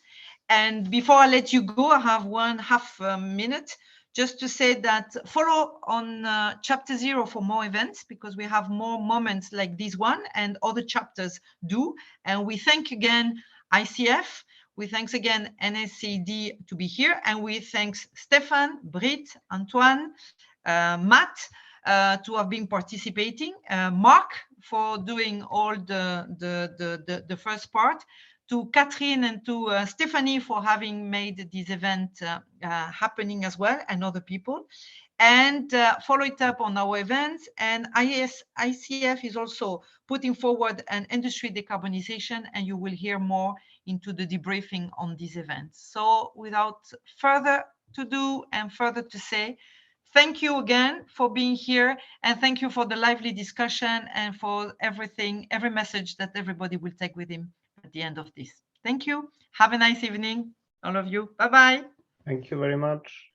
And before I let you go, I have 1/2 minute just to say that follow on chapter 0 for more events, because we have more moments like this one and other chapters do. And we thank again ICF. We thanks again NACD to be here. And we thanks Stefan, Brit, Antoine, Matt, to have been participating, Mark for doing all the first part, to Catherine and to Stephanie for having made this event happening as well, and other people, and follow it up on our events. And ICF is also putting forward an industry decarbonization, and you will hear more into the debriefing on these events. So without further to do and further to say, thank you again for being here, and thank you for the lively discussion and for everything, every message that everybody will take with him at the end of this. Thank you. Have a nice evening, all of you. Bye-bye. Thank you very much.